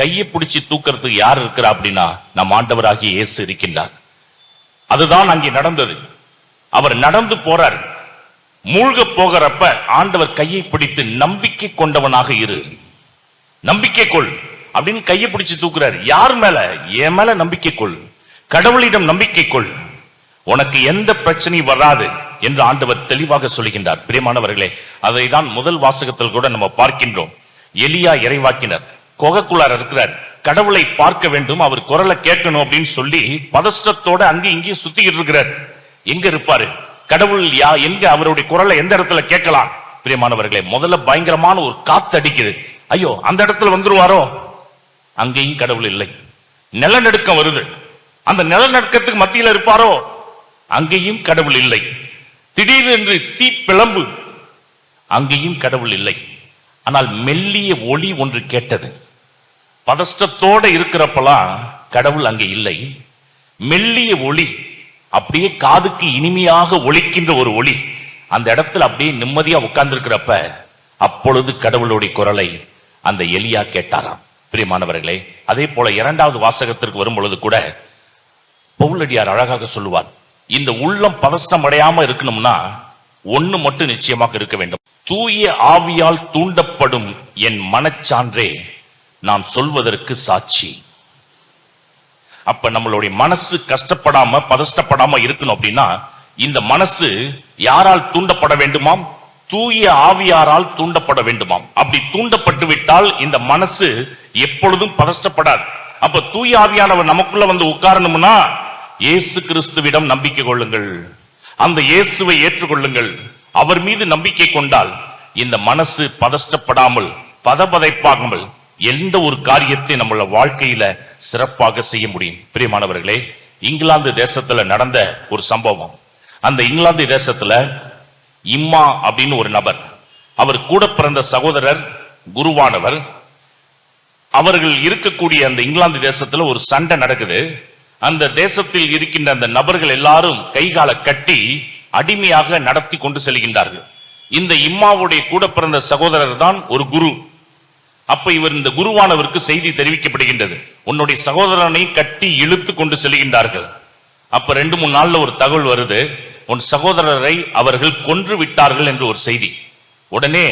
கையை பிடிச்சி தூக்கிறதுக்கு யார் இருக்கிறா அப்படின்னா நம் ஆண்டவராகிய இயேசு இருக்கின்றார். அதுதான் அங்கே நடந்தது. அவர் நடந்து போறார். மூழ்க போகிறப்ப ஆண்டவர் கையை பிடித்து நம்பிக்கை கொண்டவனாக இரு, நம்பிக்கை கொள் அப்படின்னு கையை பிடிச்சு தூக்குறாரு. யார் மேல? என் மேல நம்பிக்கை கொள், கடவுளிடம் நம்பிக்கை கொள், உனக்கு எந்த பிரச்சனையும் வராது என்று ஆண்டவர் தெளிவாக சொல்லுகின்றார். பிரியமானவர்களே, அதை தான் முதல் வாசகத்தில் கூட நம்ம பார்க்கின்றோம். எலியா இறைவாக்கினர் குகைக்குள்ளார இருக்கிறார். கடவுளை பார்க்க வேண்டும், அவர் குரலை கேட்கணும் அப்படின்னு சொல்லி பதஷ்டத்தோட அங்கே இங்கேயும் சுத்திக்கிட்டு இருக்கிறார். எங்க இருப்பாரு கடவுள்? எங்க அவருடைய குரலை எந்த இடத்துல கேட்கலாம்? பிரியமானவர்களே, முதல்ல பயங்கரமான ஒரு காத்து அடிக்குது. ஐயோ, அந்த இடத்துல வந்துருவாரோ? அங்கேயும் கடவுள் இல்லை. நிலநடுக்கம் வருது, அந்த நிலநடுக்கத்துக்கு மத்தியில் இருப்பாரோ? அங்கேயும் கடவுள் இல்லை. திடீரென்று தீ பிளம்பு, அங்கேயும் கடவுள் இல்லை. ஆனால் மெல்லிய ஒளி ஒன்று கேட்டது. பதஷ்டத்தோட இருக்கிறப்பெல்லாம் கடவுள் அங்கே இல்லை. மெல்லிய ஒளி, அப்படியே காதுக்கு இனிமையாக ஒலிக்கின்ற ஒரு ஒளி, அந்த இடத்துல அப்படியே நிம்மதியா உட்கார்ந்து இருக்கிறப்ப அப்பொழுது கடவுளுடைய குரலை அந்த எலியா கேட்டாராம். பிரியமானவர்களே, அதே போல இரண்டாவது வாசகத்திற்கு வரும் பொழுது கூட பவுலடியார் அழகாக சொல்லுவார், இந்த உள்ளம் பதஷ்டம் அடையாம இருக்கணும்னா ஒண்ணு மட்டும் நிச்சயமாக இருக்க வேண்டும், தூய ஆவியால் தூண்டப்படும் என் மனச்சான்றே நான் சொல்வதற்கு சாட்சி. அப்ப நம்மளுடைய மனசு கஷ்டப்படாம பதஷ்டப்படாம இருக்கணும் அப்படின்னா இந்த மனசு யாரால் தூண்டப்பட வேண்டுமாம்? தூய ஆவியாரால் தூண்டப்பட வேண்டுமாம். அப்படி தூண்டப்பட்டு விட்டால் இந்த மனசு எப்பொழுதும் பதஷ்டப்படாது. அப்ப தூய ஆவியானவர் நமக்குள்ள வந்து உட்காரணும்னா இயேசு கிறிஸ்துவிடம் நம்பிக்கை கொள்ளுங்கள், அந்த இயேசுவை ஏற்றுக்கொள்ளுங்கள். அவர் மீது நம்பிக்கை கொண்டால் இந்த மனசு பதஷ்டப்படாமல் பதபதைப்பாகாமல் எந்த ஒரு காரியத்தை நம்மள வாழ்க்கையில சிறப்பாக செய்ய முடியும். பிரியமானவர்களே, இங்கிலாந்து தேசத்துல நடந்த ஒரு சம்பவம். அந்த இங்கிலாந்து தேசத்துல இம்மா அப்படின்னு ஒரு நபர், அவர் கூட பிறந்த சகோதரர் குருவானவர், அவர்கள் இருக்கக்கூடிய அந்த இங்கிலாந்து தேசத்துல ஒரு சண்டை நடக்குது. அந்த தேசத்தில் இருக்கின்ற அந்த நபர்கள் எல்லாரும் கைகால கட்டி அடிமையாக நடத்தி கொண்டு செல்கின்றார்கள். இந்த இம்மாவுடைய கூட பிறந்த சகோதரர் தான் ஒரு குரு. அப்ப இவர் இந்த குருவானவருக்கு செய்தி தெரிவிக்கப்படுகின்றது, உன்னுடைய சகோதரனை கட்டி இழுத்து கொண்டு செல்கின்றார்கள். அப்ப 2-3 நாள்ல ஒரு தகவல் வருது, உன் சகோதரரை அவர்கள் கொன்று விட்டார்கள் என்று ஒரு செய்தி. உடனே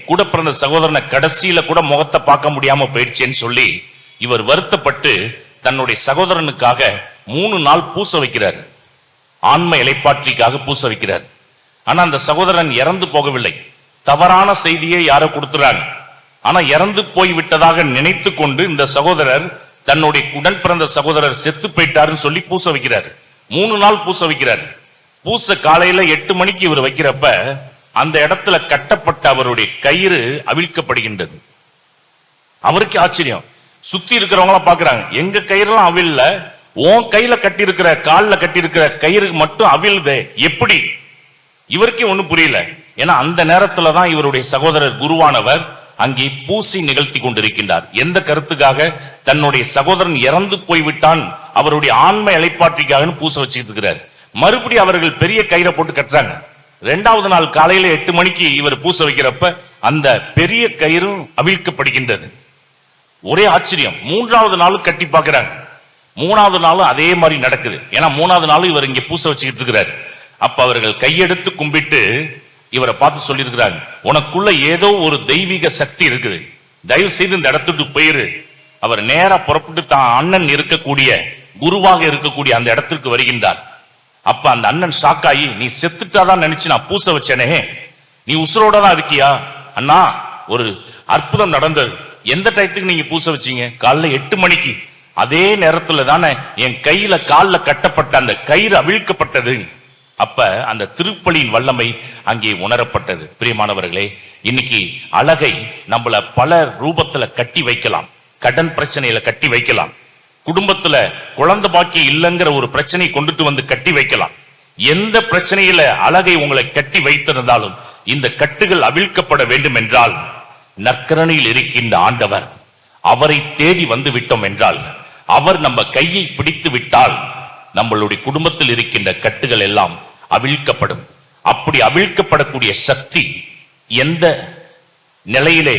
கூட பிறந்த சகோதரனை கடைசியில கூட முகத்தை பார்க்க முடியாம போயிடுச்சேன்னு சொல்லி இவர் வருத்தப்பட்டு தன்னுடைய சகோதரனுக்காக 3 நாள் பூச வைக்கிறார், ஆன்ம இலைப்பாற்றிக்காக பூச வைக்கிறார். ஆனா அந்த சகோதரன் இறந்து போகவில்லை, தவறான செய்தியை யாரோ கொடுத்துறாங்க. ஆனா இறந்து போய் விட்டதாக நினைத்து கொண்டு இந்த சகோதரர் தன்னுடைய உடன் பிறந்த சகோதரர் செத்து போயிட்டாருன்னு சொல்லி பூச வைக்கிறார். 3 நாள் பூச வைக்கிறார். பூச காலையில 8 மணிக்கு இவர் வைக்கிறப்ப அந்த இடத்துல கட்டப்பட்ட அவருடைய கயிறு அவிழ்க்கப்படுகின்றது. அவருக்கு ஆச்சரியம். சுத்தி இருக்கிறவங்க பாக்குறாங்க, எங்க கயிறுலாம் அவிழ்ல, உன் கையில கட்டியிருக்கிற கால்ல கட்டியிருக்கிற கயிறு மட்டும் அவிழ்தே, எப்படி? இவருக்கே ஒண்ணும் புரியல. ஏன்னா அந்த நேரத்துல தான் இவருடைய சகோதரர் குருவானவர் அங்கே பூசி நிகழ்த்தி கொண்டிருக்கின்றார். எந்த கருத்துக்காக? தன்னுடைய சகோதரன் இறந்து போய்விட்டான், அவருடைய ஆன்ம இளைப்பாற்றிக்காக பூச வச்சுட்டு இருக்கிறார். மறுபடி அவர்கள் பெரிய கயிறை போட்டு கட்டுறாங்க. 2வது நாள் காலையில 8 மணிக்கு இவர் பூச வைக்கிறப்ப அந்த பெரிய கயிறும் அவிழ்க்கப்படுகின்றது. ஒரே ஆச்சரியம். 3வது நாளும் கட்டி பார்க்கிறாங்க. 3வது நாளும் அதே மாதிரி நடக்குது. ஏன்னா 3வது நாளும் இவர் இங்க பூச வச்சுக்கிட்டு இருக்கிறார். அப்ப அவர்கள் கையெடுத்து கும்பிட்டு இவரை பார்த்து சொல்லியிருக்கிறாங்க, உனக்குள்ள ஏதோ ஒரு தெய்வீக சக்தி இருக்குது, தயவு செய்து இந்த இடத்துக்கு போயிரு. அவர் நேரா புறப்பட்டு தான் அண்ணன் இருக்கக்கூடிய குருவாக இருக்கக்கூடிய அந்த இடத்திற்கு வருகின்றார். அப்ப அந்த அண்ணன் ஷாக்காயி, நீ செத்துட்டாதான் நினைச்சு நான் பூச வச்சேனே, நீ உசுரோட தான் இருக்கியா? அண்ணா, ஒரு அற்புதம் நடந்தது. எந்த டயத்துக்கு நீங்க பூச வச்சீங்க? காலைல 8 மணிக்கு. அதே நேரத்துல தானே என் கையில கால்ல கட்டப்பட்ட அந்த கயிறு அவிழ்க்கப்பட்டது. அப்ப அந்த திருப்பலியின் வல்லமை அங்கே உணரப்பட்டது. பிரியமானவர்களே, இன்னைக்கு அழகை நம்மள பல ரூபத்துல கட்டி வைக்கலாம். கடன் பிரச்சனையில கட்டி வைக்கலாம், குடும்பத்துல குழந்தை பாக்கியம் இல்லைங்கிற ஒரு பிரச்சனை கொண்டுட்டு வந்து கட்டி வைக்கலாம். எந்த பிரச்சனையில அழகை உங்களை கட்டி வைத்திருந்தாலும் இந்த கட்டுகள் அவிழ்க்கப்பட வேண்டும் என்றால் நற்கரணியில் இருக்கின்ற ஆண்டவர், அவரை தேடி வந்து விட்டோம் என்றால், அவர் நம்ம கையை பிடித்து விட்டால் நம்மளுடைய குடும்பத்தில் இருக்கின்ற கட்டுகள் எல்லாம் அவிழ்க்கப்படும். அப்படி அவிழ்க்கப்படக்கூடிய சக்தி எந்த நிலையிலே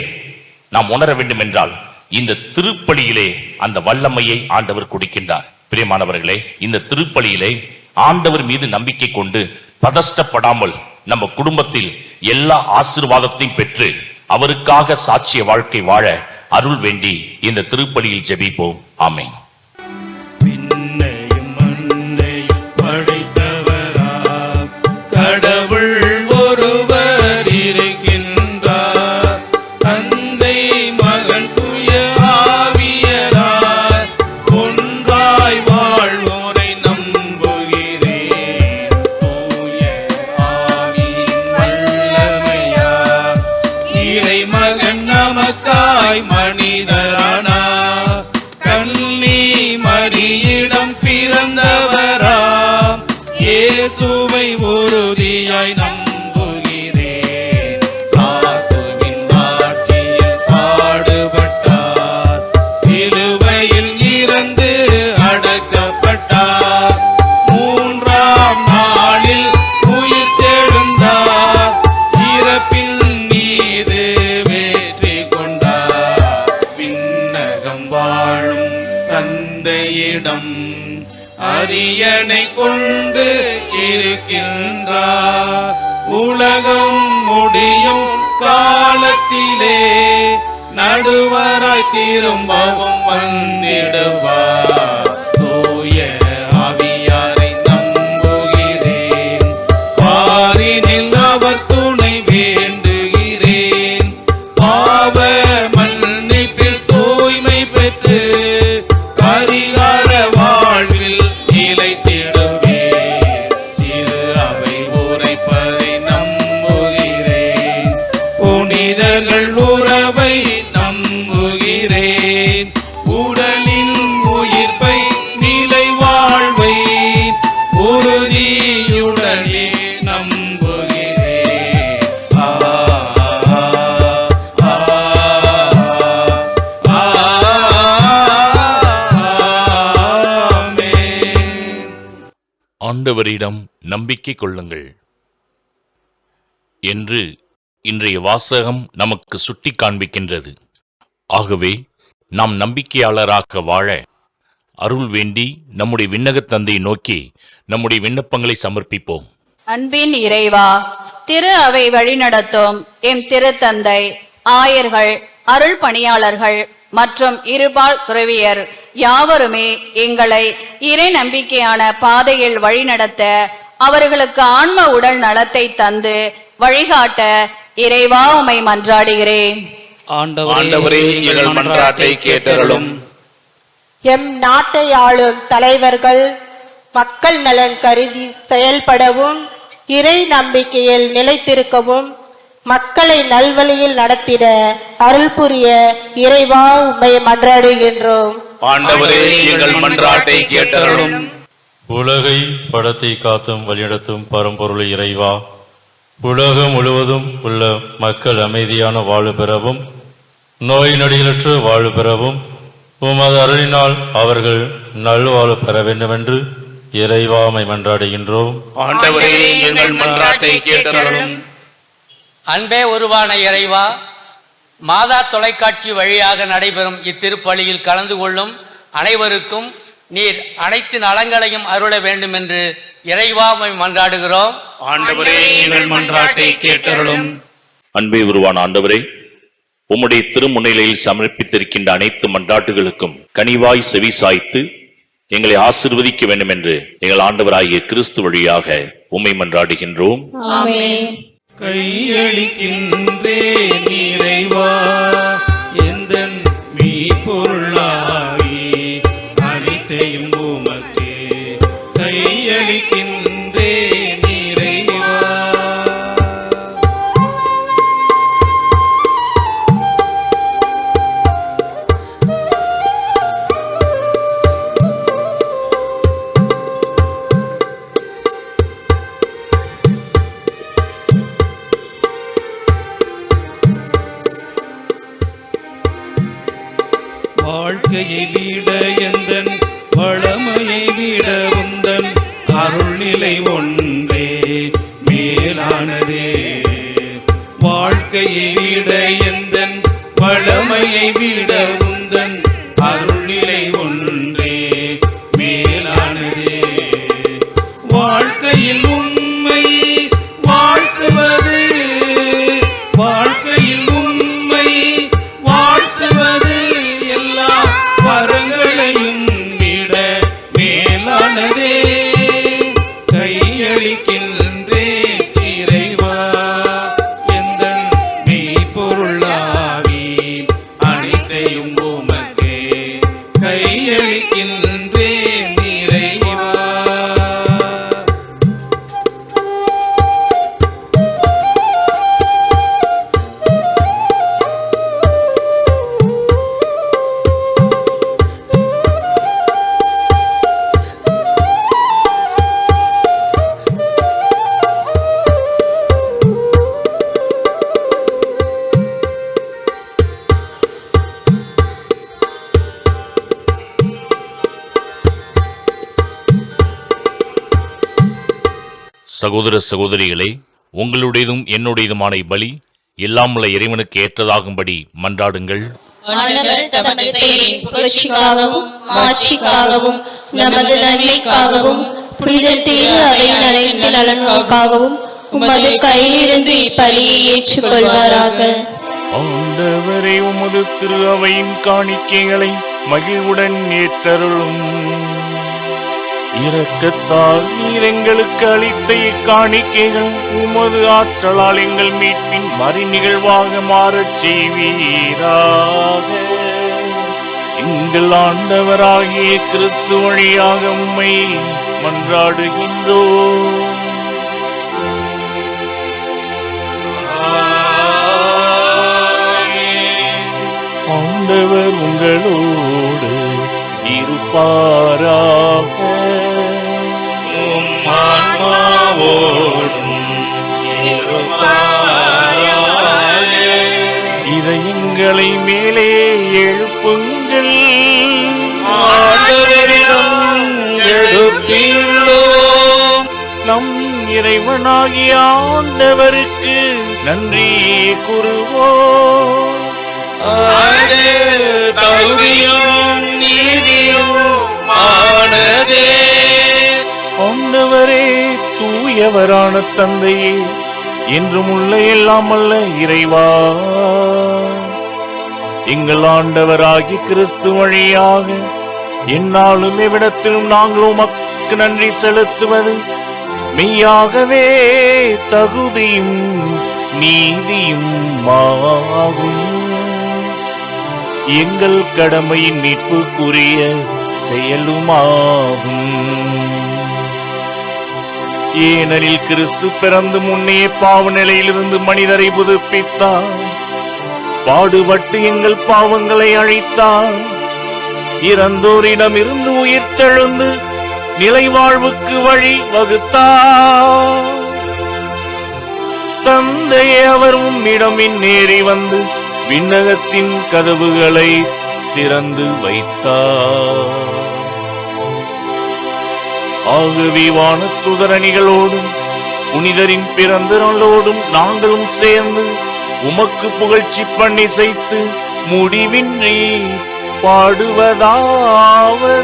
நாம் உணர வேண்டும் என்றால் இந்த திருப்பலியிலே அந்த வல்லமையை ஆண்டவர் கொடுக்கின்றார். பிரியமானவர்களே, இந்த திருப்பலியிலே ஆண்டவர் மீது நம்பிக்கை கொண்டு பதஷ்டப்படாமல் நம்ம குடும்பத்தில் எல்லா ஆசீர்வாதத்தையும் பெற்று அவருக்காக சாட்சிய வாழ்க்கை வாழ அருள் வேண்டி இந்த திருப்பலியில் ஜெபிப்போம். ஆமென். விண்ணையும் மண்ணையும் படைத்தவராம் கடவுள் ஒருவர் இருக்கின்றார். தந்தை மகன் தூய ஆவியராய் ஒன்றாய் வாழ்வோரை நம்புகிறேன். தூய ஆவியின் வல்லமையால் இறை மகன் நமக்காய் மனிதரானார். கன்னி மரியிடம் பிறந்தவராம் இயேசுவை உறுதியாய் நம்புகிறேன். தாத்துவின் ஆட்சியில் பாடுபட்டார், சிலுவையில் இறந்து அடக்கப்பட்டார், 3ஆம் நாளில் உயிர் தெழுந்தார், இறப்பின் மீது வெற்றி கொண்டார். விண்ணகம் வாழும் தந்தையிடம் அரியணை கொண்டு இருக்கின்றார். உலகம் முடியும் காலத்திலே நடுவராய் திரும்பவும் வந்திடுவார். தூய ஆவியாரை நம்புகிறேன், பாரினில் அவர் துணை வேண்டுகிறேன். பாவ மன்னிப்பில் தூய்மை பெற்று பரிகார வாழ்வில் நிலைத்திடுவேன். திரு அவை உரைப்பதை நம்புகிறேன், புனிதர்கள் உறவை நம்புகிறேன். உடலின் உயிர்ப்பை நிலை வாழ்வை உறுதியுடனே நம்புகிறேன். ஆண்டவரிடம் நம்பிக்கை கொள்ளுங்கள் என்று இன்றைய வாசகம் நமக்கு சுட்டி காண்பிக்கின்றது. ஆகவே நாம் நம்பிக்கையாளராக வாழ அருள் வேண்டி நம்முடைய விண்ணகத் தந்தையை நோக்கி நம்முடைய விண்ணப்பங்களை சமர்ப்பிப்போம். அன்பின் இறைவா, திரு அவை வழிநடத்தும் எம் திருத்தந்தை, ஆயர்கள், அருள் பணியாளர்கள் மற்றும் இருபால் துறவியர் யாவருமே எங்களை இறை நம்பிக்கையான பாதையில் வழிநடத்த, அவர்களுக்கு ஆன்ம உடல் நலத்தை தந்து வழிகாட்ட இறைவா உம்மை மன்றாடுகிறேன். ஆண்டவரே, எங்கள் மன்றாட்டை கேட்டருளும். எம் நாட்டை ஆளும் தலைவர்கள் மக்கள் நலன் கருதி செயல்படவும், இறை நம்பிக்கையில் நிலைத்திருக்கவும், மக்களை நல்வழியில் நடத்திட அருள் புரிய இறைவா உம்மை மன்றாடுகின்றோம். ஆண்டவரே எங்கள் மன்றாட்டை கேட்டருளும். உலகை படத்தை காத்தும் வழிநடத்தும் பரம்பொருள் இறைவா, உலகம் முழுவதும் உள்ள மக்கள் அமைதியான வாழ்வு பெறவும் நோய் நொடிகளற்ற வாழ்வு பெறவும் உமது அருளினால் அவர்கள் நல்வாழ்வு பெற வேண்டுமென்று இறைவாமை மன்றாடுகின்றோம். ஆண்டவரே எங்கள் மன்றாட்டை கேட்டருளும். அன்பே உருவான இறைவா, மாதா தொலைக்காட்சி வழியாக நடைபெறும் இத்திருப்பலியில் கலந்து கொள்ளும் அனைவருக்கும் நீர் அனைத்து நலங்களையும் அருள வேண்டும் என்று இறைவாமை மன்றாடுகிறோம். ஆண்டவரே எங்கள் மன்றாட்டை கேட்டருளும். அன்பே உருவான ஆண்டவரே, உம்முடைய திருமுன்னிலையில் சமர்ப்பித்திருக்கின்ற அனைத்து மன்றாட்டுகளுக்கும் கனிவாய் செவி சாய்த்து எங்களை ஆசீர்வதிக்க வேண்டும் என்று எங்கள் ஆண்டவராகிய கிறிஸ்து வழியாக உம்மை மன்றாடுகின்றோம். கையளிக்கின்றேன் இறைவா எந்தன் மெய்ப்பொருளாகி அனைத்தையும் உமக்கே கையளிக்கின்றேன் இறைவா. வாழ்க்கையை விட எந்தன் வளமையை விட உந்தன் அருள்நிலை ஒன்றே மேலானதே. வாழ்க்கையை விட எந்தன் வளமையை விட உந்தன் அருள்நிலை ஒன்றே மேலானதே. வாழ்க்கையில் உண்மை வாழ்த்துவது, வாழ்க்கையில் உண்மை வாழ்த்துவது எல்லா வரங்களையும் விட மேலானதே. கையளிக்கின்றேன் இறைவா எந்தன் மெய்ப்பொருளாகி அனைத்தையும் உமக்கே கையளிக்கின்றேன் இறைவா. சகோதர சகோதரிகளே, உங்களுடையதும் என்னுடையதுமான பலி எல்லாம் உள்ள இறைவனுக்கு ஏற்றதாகும்படி மன்றாடுங்கள். ஆண்டவர் தமது பெயரின் புகழ்ச்சிக்காகவும் மாட்சிக்காகவும் நமது நன்மைக்காகவும் புனித திரு அவை நலனின் நலனுக்காகவும் உமது கையிலிருந்து இப்பலியை ஏற்றுக்கொள்வாராக. ஆண்டவரே, உமது திரு அவையின் காணிக்கைகளை மகிழ்வுடன் ஏற்றருளும். இரக்கத்தால் நீர் எங்களுக்கு அளித்த இக்காணிக்கைகள் உமது ஆற்றலால் எங்கள் மீட்பின் மறு நிகழ்வாக மாறச் செய்வீராக. எங்கள் ஆண்டவராகிய கிறிஸ்து வழியாக உம்மை மன்றாடுகின்றோம். ஆண்டவர் உங்களோடு இருப்பாராக. இதயங்களை மேலே எழுப்புங்கள். நம் இறைவனாகிய ஆண்டவருக்கு நன்றி கூறுவோம். ஆண்டவரே, தூயவரான தந்தையே, என்றும் உள்ள எல்லாம் அல்ல இறைவா, எங்கள் ஆண்டவராகி கிறிஸ்து வழியாக எந்நாளும் எவ்விடத்திலும் நாங்கள் உமக்கு நன்றி செலுத்துவது மெய்யாகவே தகுதியும் நீதியும் ஆகும். எங்கள் கடமையின் மீட்புக்குரிய செயலுமாகும். ஏனெனில் கிறிஸ்து பிறந்து முன்னே பாவ நிலையிலிருந்து மனிதரை புதுப்பித்தார். பாடுபட்டு எங்கள் பாவங்களை அழித்தார். இறந்தோரிடமிருந்து உயிர்த்தெழுந்து நிலை வாழ்வுக்கு வழி வகுத்தார். தந்தை அவர் உம்மிடம் நேரி வந்து விண்ணகத்தின் கதவுகளை திறந்து வைத்தார். ஆகவே வானத்துதரணிகளோடும் புனிதரின் பிறந்த நாளோடும் நாங்களும் சேர்ந்து உமக்கு புகழ்ச்சி பண்ணி செய்து முடிவின்றி பாடுவதாவது.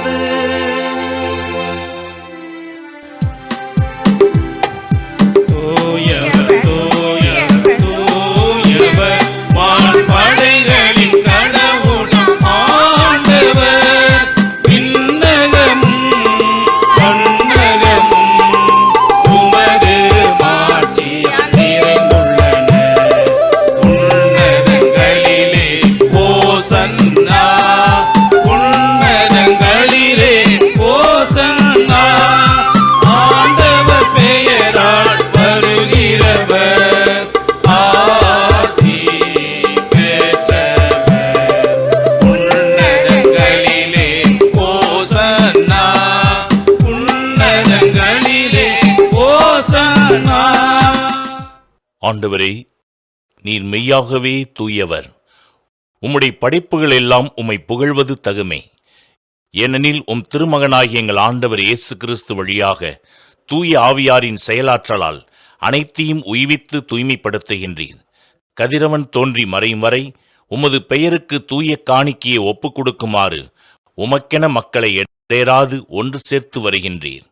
தூயவர் தூயவர் தூயவர் வான்படைகளின் கடவுளாம் ஆண்டவர். விண்ணகமும் மண்ணகமும் உமது மாட்சியால் நிறைந்துள்ளன. உன்னதங்களிலே ஓசன்னா, உன்னதங்களிலே ஓசன்னா. ஆண்டவர் பெயரால் வருகிறவர் ஆசி பெற்றவர். உன்னதங்களிலே ஓசன்னா, உன்னதங்களிலே ஓசன்னா. ஆண்டவரே, நீர் மெய்யாகவே தூயவர். உம்முடைய படைப்புகள் எல்லாம் உம்மை புகழ்வது தகுமே. ஏனெனில் உம் திருமகனாகிய எங்கள் ஆண்டவர் இயேசு கிறிஸ்து வழியாக தூய ஆவியாரின் செயலாற்றலால் அனைத்தையும் உய்வித்து தூய்மைப்படுத்துகின்றீர். கதிரவன் தோன்றி மறையும் வரை உமது பெயருக்கு தூய காணிக்கையை ஒப்புக் கொடுக்குமாறு உமக்கென மக்களை இடையராது ஒன்று சேர்த்து வருகின்றீர்.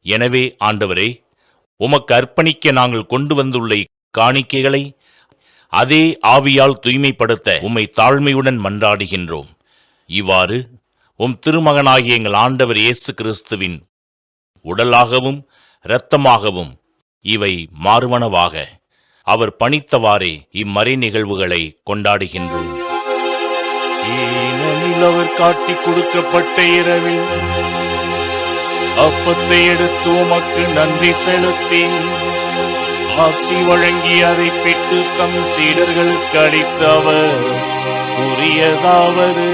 எனவே ஆண்டவரே, உமக்கு அர்ப்பணிக்க நாங்கள் கொண்டு வந்துள்ள காணிக்கைகளை அதே ஆவியால் தூய்மைப்படுத்த உம்மை தாழ்மையுடன் மன்றாடுகின்றோம். இவ்வாறு உம் திருமகனாகிய எங்கள் ஆண்டவர் இயேசு கிறிஸ்துவின் உடலாகவும் இரத்தமாகவும் இவை மாறுவனவாக அவர் பணித்தவாறே இம்மறை நிகழ்வுகளை கொண்டாடுகின்றோம். ஏனெனில் அவர் காட்டிக் கொடுக்கப்பட்ட இரவில் அப்பத்தை எடுத்து உமக்கு நன்றி செலுத்தி ஆசி வழங்கி அதை பெற்று தம் சீடர்களுக்கு அளித்து அவர் கூறியதாவது: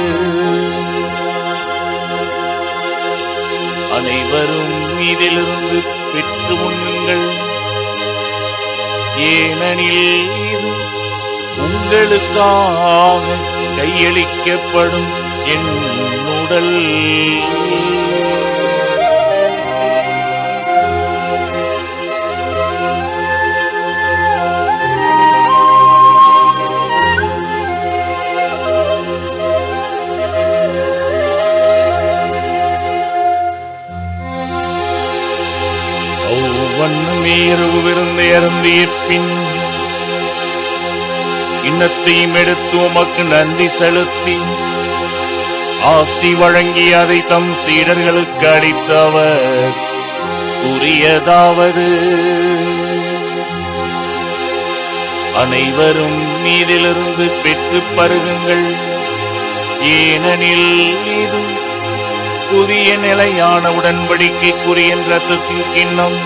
அனைவரும் இதிலிருந்து பெற்று உண்ணுங்கள், ஏனெனில் இது உங்களுக்காக கையளிக்கப்படும் என் உடல். வண்ணமே இரவு விருந்து அருந்திய பின் இன்னத்தையும் எடுத்து உமக்கு நன்றி செலுத்தி ஆசி வழங்கி அதை தம் சீடர்களுக்கு அளித்து அவர் கூறியதாவது: அனைவரும் மீதிலிருந்து பெற்று பருகுங்கள், ஏனெனில் இது புதிய நிலையான உடன்படிக்கைக்குரிய இரத்தத்தின் கிண்ணம்.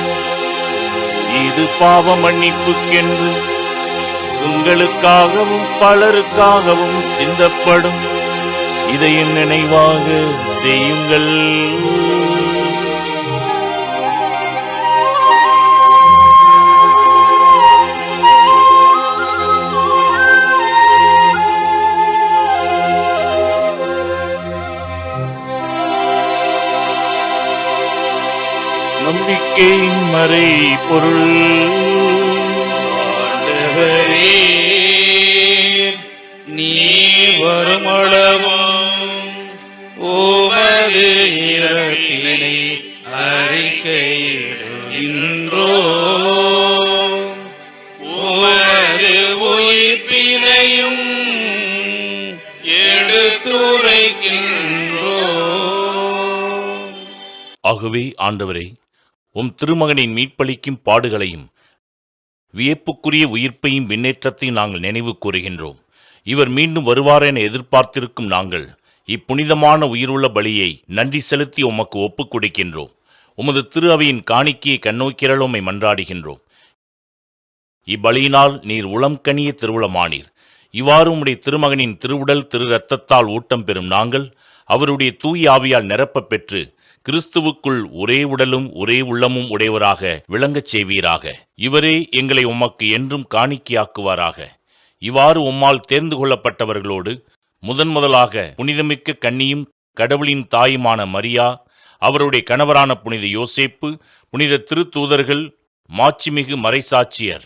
இது பாவ மன்னிப்புக்கென்று உங்களுக்காகவும் பலருக்காகவும் சிந்தப்படும். இதையும் நினைவாக செய்யுங்கள். நம்பிக்கையின் மறை பொருள். ஆண்டவரே, நீ வருமளவும் உமது இறப்பினை அறிக்கையிடுகின்றோம், உமது உயிர்ப்பினையும் எடுத்துரைக்கின்றோம். ஆகவே ஆண்டவரே, உம் திருமகனின் மீட்பளிக்கும் பாடுகளையும் வியப்புக்குரிய உயிர்ப்பையும் விண்ணேற்றத்தையும் நாங்கள் நினைவு கூறுகின்றோம். இவர் மீண்டும் வருவார் என எதிர்பார்த்திருக்கும் நாங்கள் இப்புனிதமான உயிருள்ள பலியை நன்றி செலுத்தி உமக்கு ஒப்புக் கொடுக்கின்றோம். உமது திரு அவையின் காணிக்கையை கண்ணோக்கிறல் உம்மை மன்றாடுகின்றோம். இப்பலியினால் நீர் உளம் கனிய திருவுளமானீர். இவ்வாறு உம்முடைய திருமகனின் திருவுடல் திரு இரத்தத்தால் ஊட்டம் பெறும் நாங்கள் அவருடைய தூய ஆவியால் நிரப்பப் பெற்று கிறிஸ்துவுக்குள் ஒரே உடலும் ஒரே உள்ளமும் உடையவராக விளங்கச் செய்வீராக. இவரே எங்களை உமக்கு என்றும் காணிக்கையாக்குவாராக. இவ்வாறு உம்மால் தேர்ந்து கொள்ளப்பட்டவர்களோடு முதலாக புனிதமிக்க கன்னியும் கடவுளின் தாயுமான மரியா, அவருடைய கணவரான புனித யோசேப்பு, புனித திருத்தூதர்கள், மாட்சிமிகு மறைசாட்சியர்,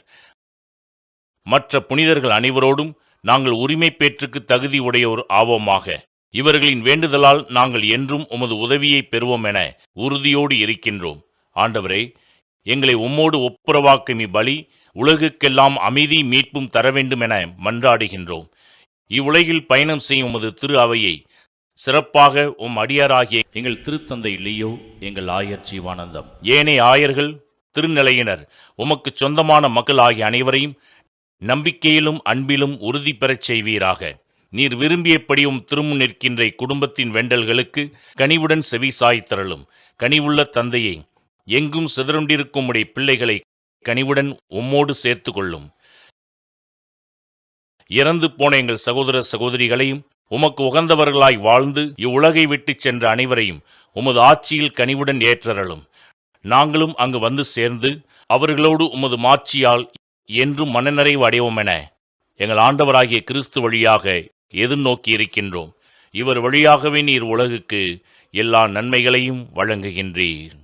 மற்ற புனிதர்கள் அனைவரோடும் நாங்கள் உரிமை பேற்றுக்கு தகுதி உடையோர் ஆவோமாக. இவர்களின் வேண்டுதலால் நாங்கள் என்றும் உமது உதவியை பெறுவோம் என உறுதியோடு இருக்கின்றோம். ஆண்டவரே, எங்களை உம்மோடு ஒப்புரவாக்கும் பலி உலகுக்கெல்லாம் அமைதி மீட்பும் தர வேண்டும் என மன்றாடுகின்றோம். இவ்வுலகில் பயணம் செய்யும் உமது திரு அவையை சிறப்பாக உம் அடியாராகிய எங்கள் திருத்தந்தை லியோ, எங்கள் ஆயர் ஜீவானந்தம், ஏனைய ஆயர்கள், திருநிலையினர், உமக்கு சொந்தமான மக்கள் ஆகிய அனைவரையும் நம்பிக்கையிலும் அன்பிலும் உறுதி பெறச் செய்வீராக. நீர் விரும்பியபடியும் திருமுன் நிற்கின்ற குடும்பத்தின் வேண்டல்களுக்கு கனிவுடன் செவி சாய்த்தரலும். கனிவுள்ள தந்தையை, எங்கும் சிதறுண்டிருக்கும் உடைய பிள்ளைகளை கனிவுடன் உம்மோடு சேர்த்து கொள்ளும். இறந்து போன எங்கள் சகோதர சகோதரிகளையும் உமக்கு உகந்தவர்களாய் வாழ்ந்து இவ்வுலகை விட்டுச் சென்ற அனைவரையும் உமது ஆட்சியில் கனிவுடன் ஏற்றரலும். நாங்களும் அங்கு வந்து சேர்ந்து அவர்களோடு உமது மாட்சியால் என்றும் மனநிறைவு அடைவோம் என எங்கள் ஆண்டவராகிய கிறிஸ்து வழியாக எதிர்நோக்கி இருக்கின்றோம். இவர் வழியாகவே நீர் உலகுக்கு எல்லா நன்மைகளையும் வழங்குகின்றீர்.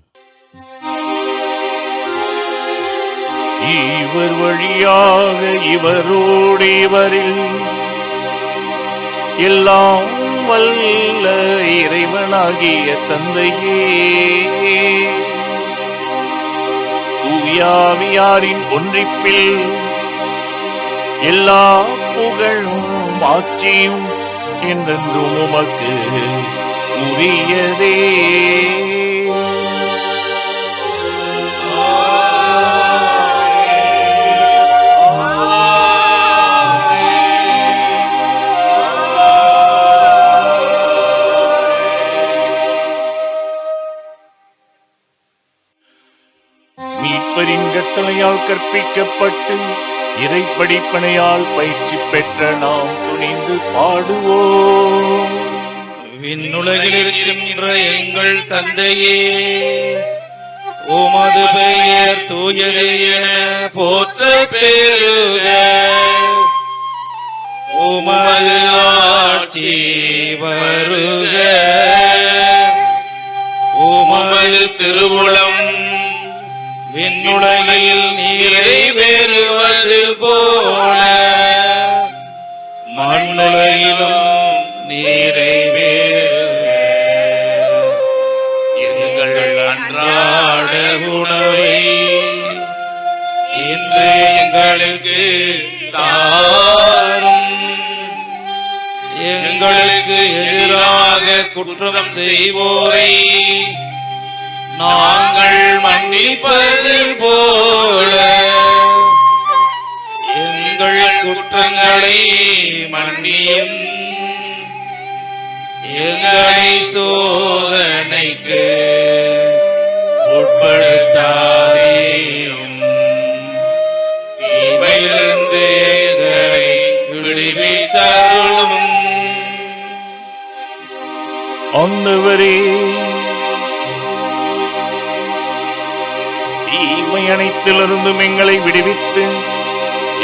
இவர் வழியாக இவரோடு இவரில் எல்லாம் வல்ல இறைவனாகிய தந்தையே, தூயாவியாரின் ஒன்றிப்பில் எல்லா புகழும் ஆட்சியும் என்றென்றும் உமக்கு உரியதே. மீட்பரின் கட்டளையால் கற்பிக்கப்பட்டு இறை படிப்பனையால் பயிற்சி பெற்ற நாம் துணிந்து பாடுவோம். விண்ணுலகில் இருக்கின்ற எங்கள் தந்தையே, உமது பெயர் தூயது என போற்ற பெறுக. உமது ஆட்சி வருக. உமது திருவுளம் விண்ணுலகில் நிறைவேறுவது போல மண்ணுலகிலும் நிறைவேறுக. எங்கள் அன்றாட உணவை இன்று எங்களுக்கு தாரும். எங்களுக்கு எதிராக குற்றம் செய்வோரை நாங்கள் மன்னிப்பது போல எங்கள் குற்றங்களை மன்னியும். எங்களை சோதனைக்கு உட்படுத்தாதேயும், தீமையிலிருந்து எங்களை விடுவித்தருளும். ஆண்டவரே, தீமை அனைத்திலிருந்தும் எங்களை விடுவித்து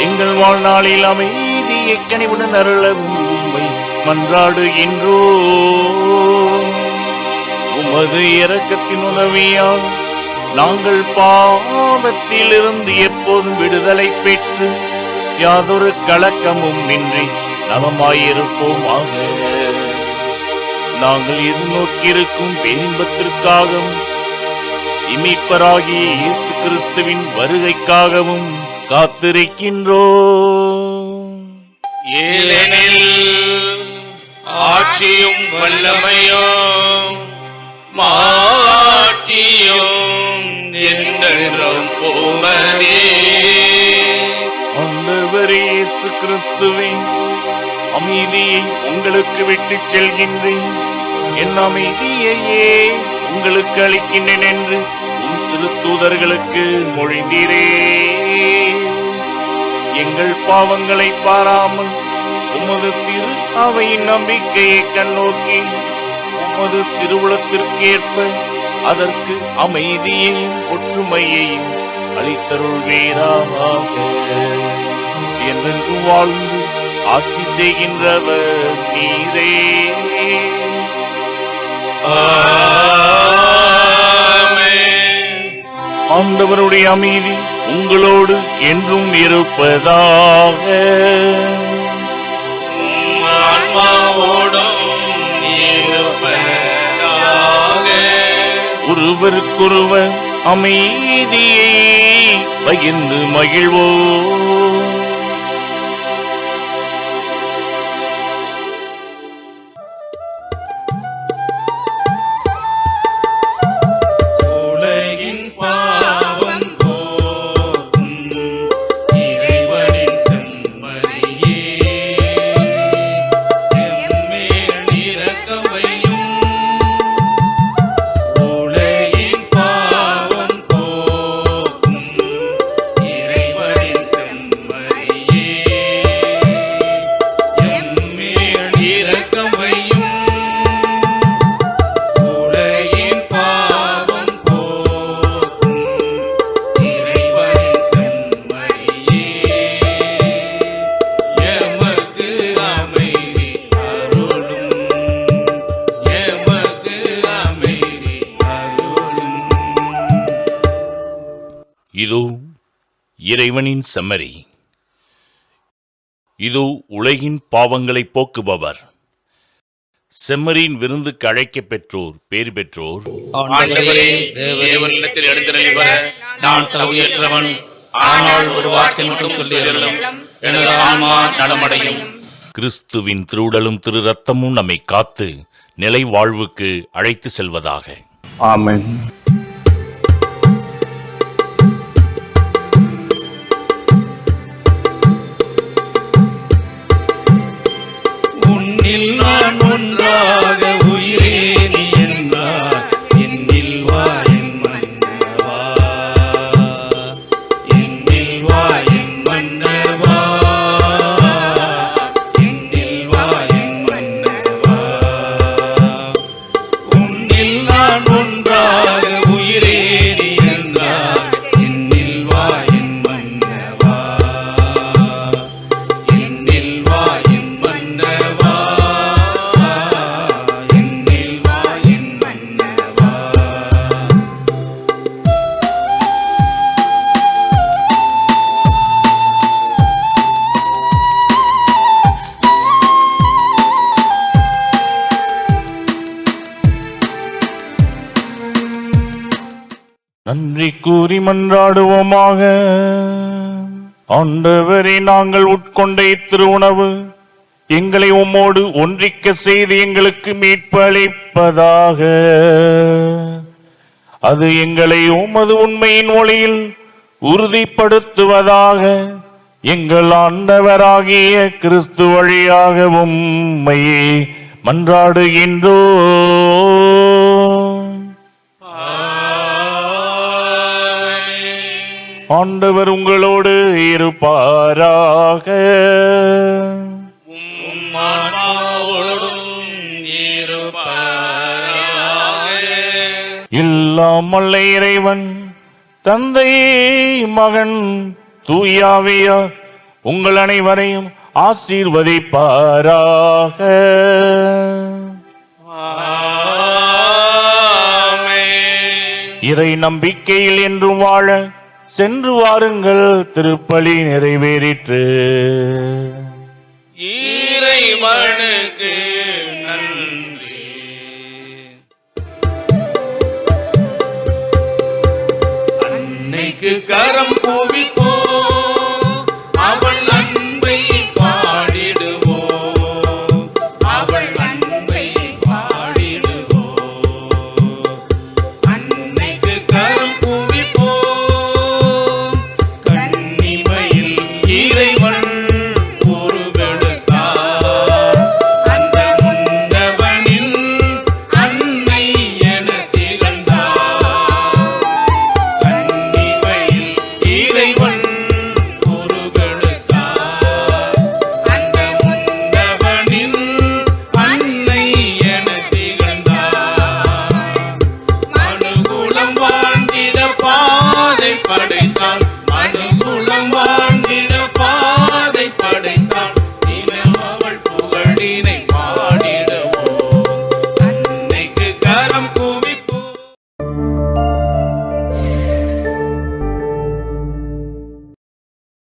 எங்கள் வாழ்நாளில் அமைதியை கனிவுடன் அருள உம்மை மன்றாடுகின்றோம். உமது இரக்கத்தின் உதவியால் நாங்கள் பாவத்திலிருந்து எப்போதும் விடுதலை பெற்று யாதொரு கலக்கமும் இன்றி நலமாயிருப்போமாக. நாங்கள் எதிர்நோக்கியிருக்கும் பேரின்பத்திற்காகவும் இமைப்பராகிய இயேசு கிறிஸ்துவின் வருகைக்காகவும் காத்திருக்கின்றோம். ஏனெனில் ஆட்சியும் வல்லமையும் மாட்சியும் என்றென்றும் உமதே. ஆண்டவரே இயேசு கிறிஸ்துவே, அமைதியை உங்களுக்கு விட்டுச் செல்கின்றேன், என் அமைதியையே உங்களுக்கு அளிக்கின்றேன் என்று உம் திருத்தூதர்களுக்கு மொழிந்தீரே. எங்கள் பாவங்களை பாராமல் உமது திரு அவையின் நம்பிக்கையை கண்ணோக்கி உமது திருவுளத்திற்கேற்ப அதற்கு அமைதியையும் ஒற்றுமையையும் அளித்தருள்வீராக. என்றென்று வாழ்ந்து ஆட்சி செய்கின்றவர் நீரே. ஆண்டவருடைய அமைதி உங்களோடு என்றும் இருப்பதாக. ஒருவருக்கொருவர் அமைதியை பகிர்ந்து மகிழ்வோம். இதோ இறைவனின் செம்மறி, இதோ உலகின் பாவங்களை போக்குபவர். செம்மறியின் விருந்துக்கு அழைக்கப் பெற்றோர் பேறு பெற்றோர். ஆண்டவரே, தேவனிடத்தில் எழுந்தருளி வர நான் தகுதியற்றவன். ஆனால் ஒரு வார்த்தை மட்டும் சொல்லியருளும், எனது ஆன்மா நலமடையும். கிறிஸ்துவின் திருவுடலும் திரு ரத்தமும் நம்மை காத்து நிலை வாழ்வுக்கு அழைத்து செல்வதாக. ஆமென். நான் ஒன்றாக உயிரே நீ என்றார், என்னில் வா என் மன்னவா, என்னில் வா என் மன்னவா, என்னில் வா என் மன்னவா. உன்னில் நான் ஒன்றாக உயிரே நீ என்றார், என்னில் வா என் மன்னவா, என்னில் வா என் மன்னவா. நன்றி கூறி மன்றாடுவோமாக. ஆண்டவரே, நாங்கள் உட்கொண்ட இத்திருவுணவு எங்களை உம்மோடு ஒன்றிக்க செய்து எங்களுக்கு மீட்பு அளிப்பதாக. அது எங்களை உமது உண்மையின் ஒளியில் உறுதிப்படுத்துவதாக. எங்கள் ஆண்டவராகிய கிறிஸ்து வழியாக உம்மையே மன்றாடுகின்றோம். ஆண்டவர் உங்களோடு இருப்பாராக. எல்லாம் வல்ல இறைவன் தந்தை, மகன், தூயாவியா உங்கள் அனைவரையும் ஆசீர்வதிப்பாராக. இறை நம்பிக்கையில் என்றும் வாழ சென்று வாருங்கள். திருப்பலி நிறைவேறிற்று. இறைவனுக்கு நன்றி. அன்னைக்கு கரம் குவிப்போம், அவள் அன்பை பாடிடுவோம், அவள் அன்பை பாடிடுவோம். அன்னைக்கு கரம் குவிப்போம், கன்னிமையில் இறைவன் உருவெடுத்தார். அந்த முன்னவனில் அன்னை என திகழ்ந்தார். கன்னிமையில் இறைவன் படை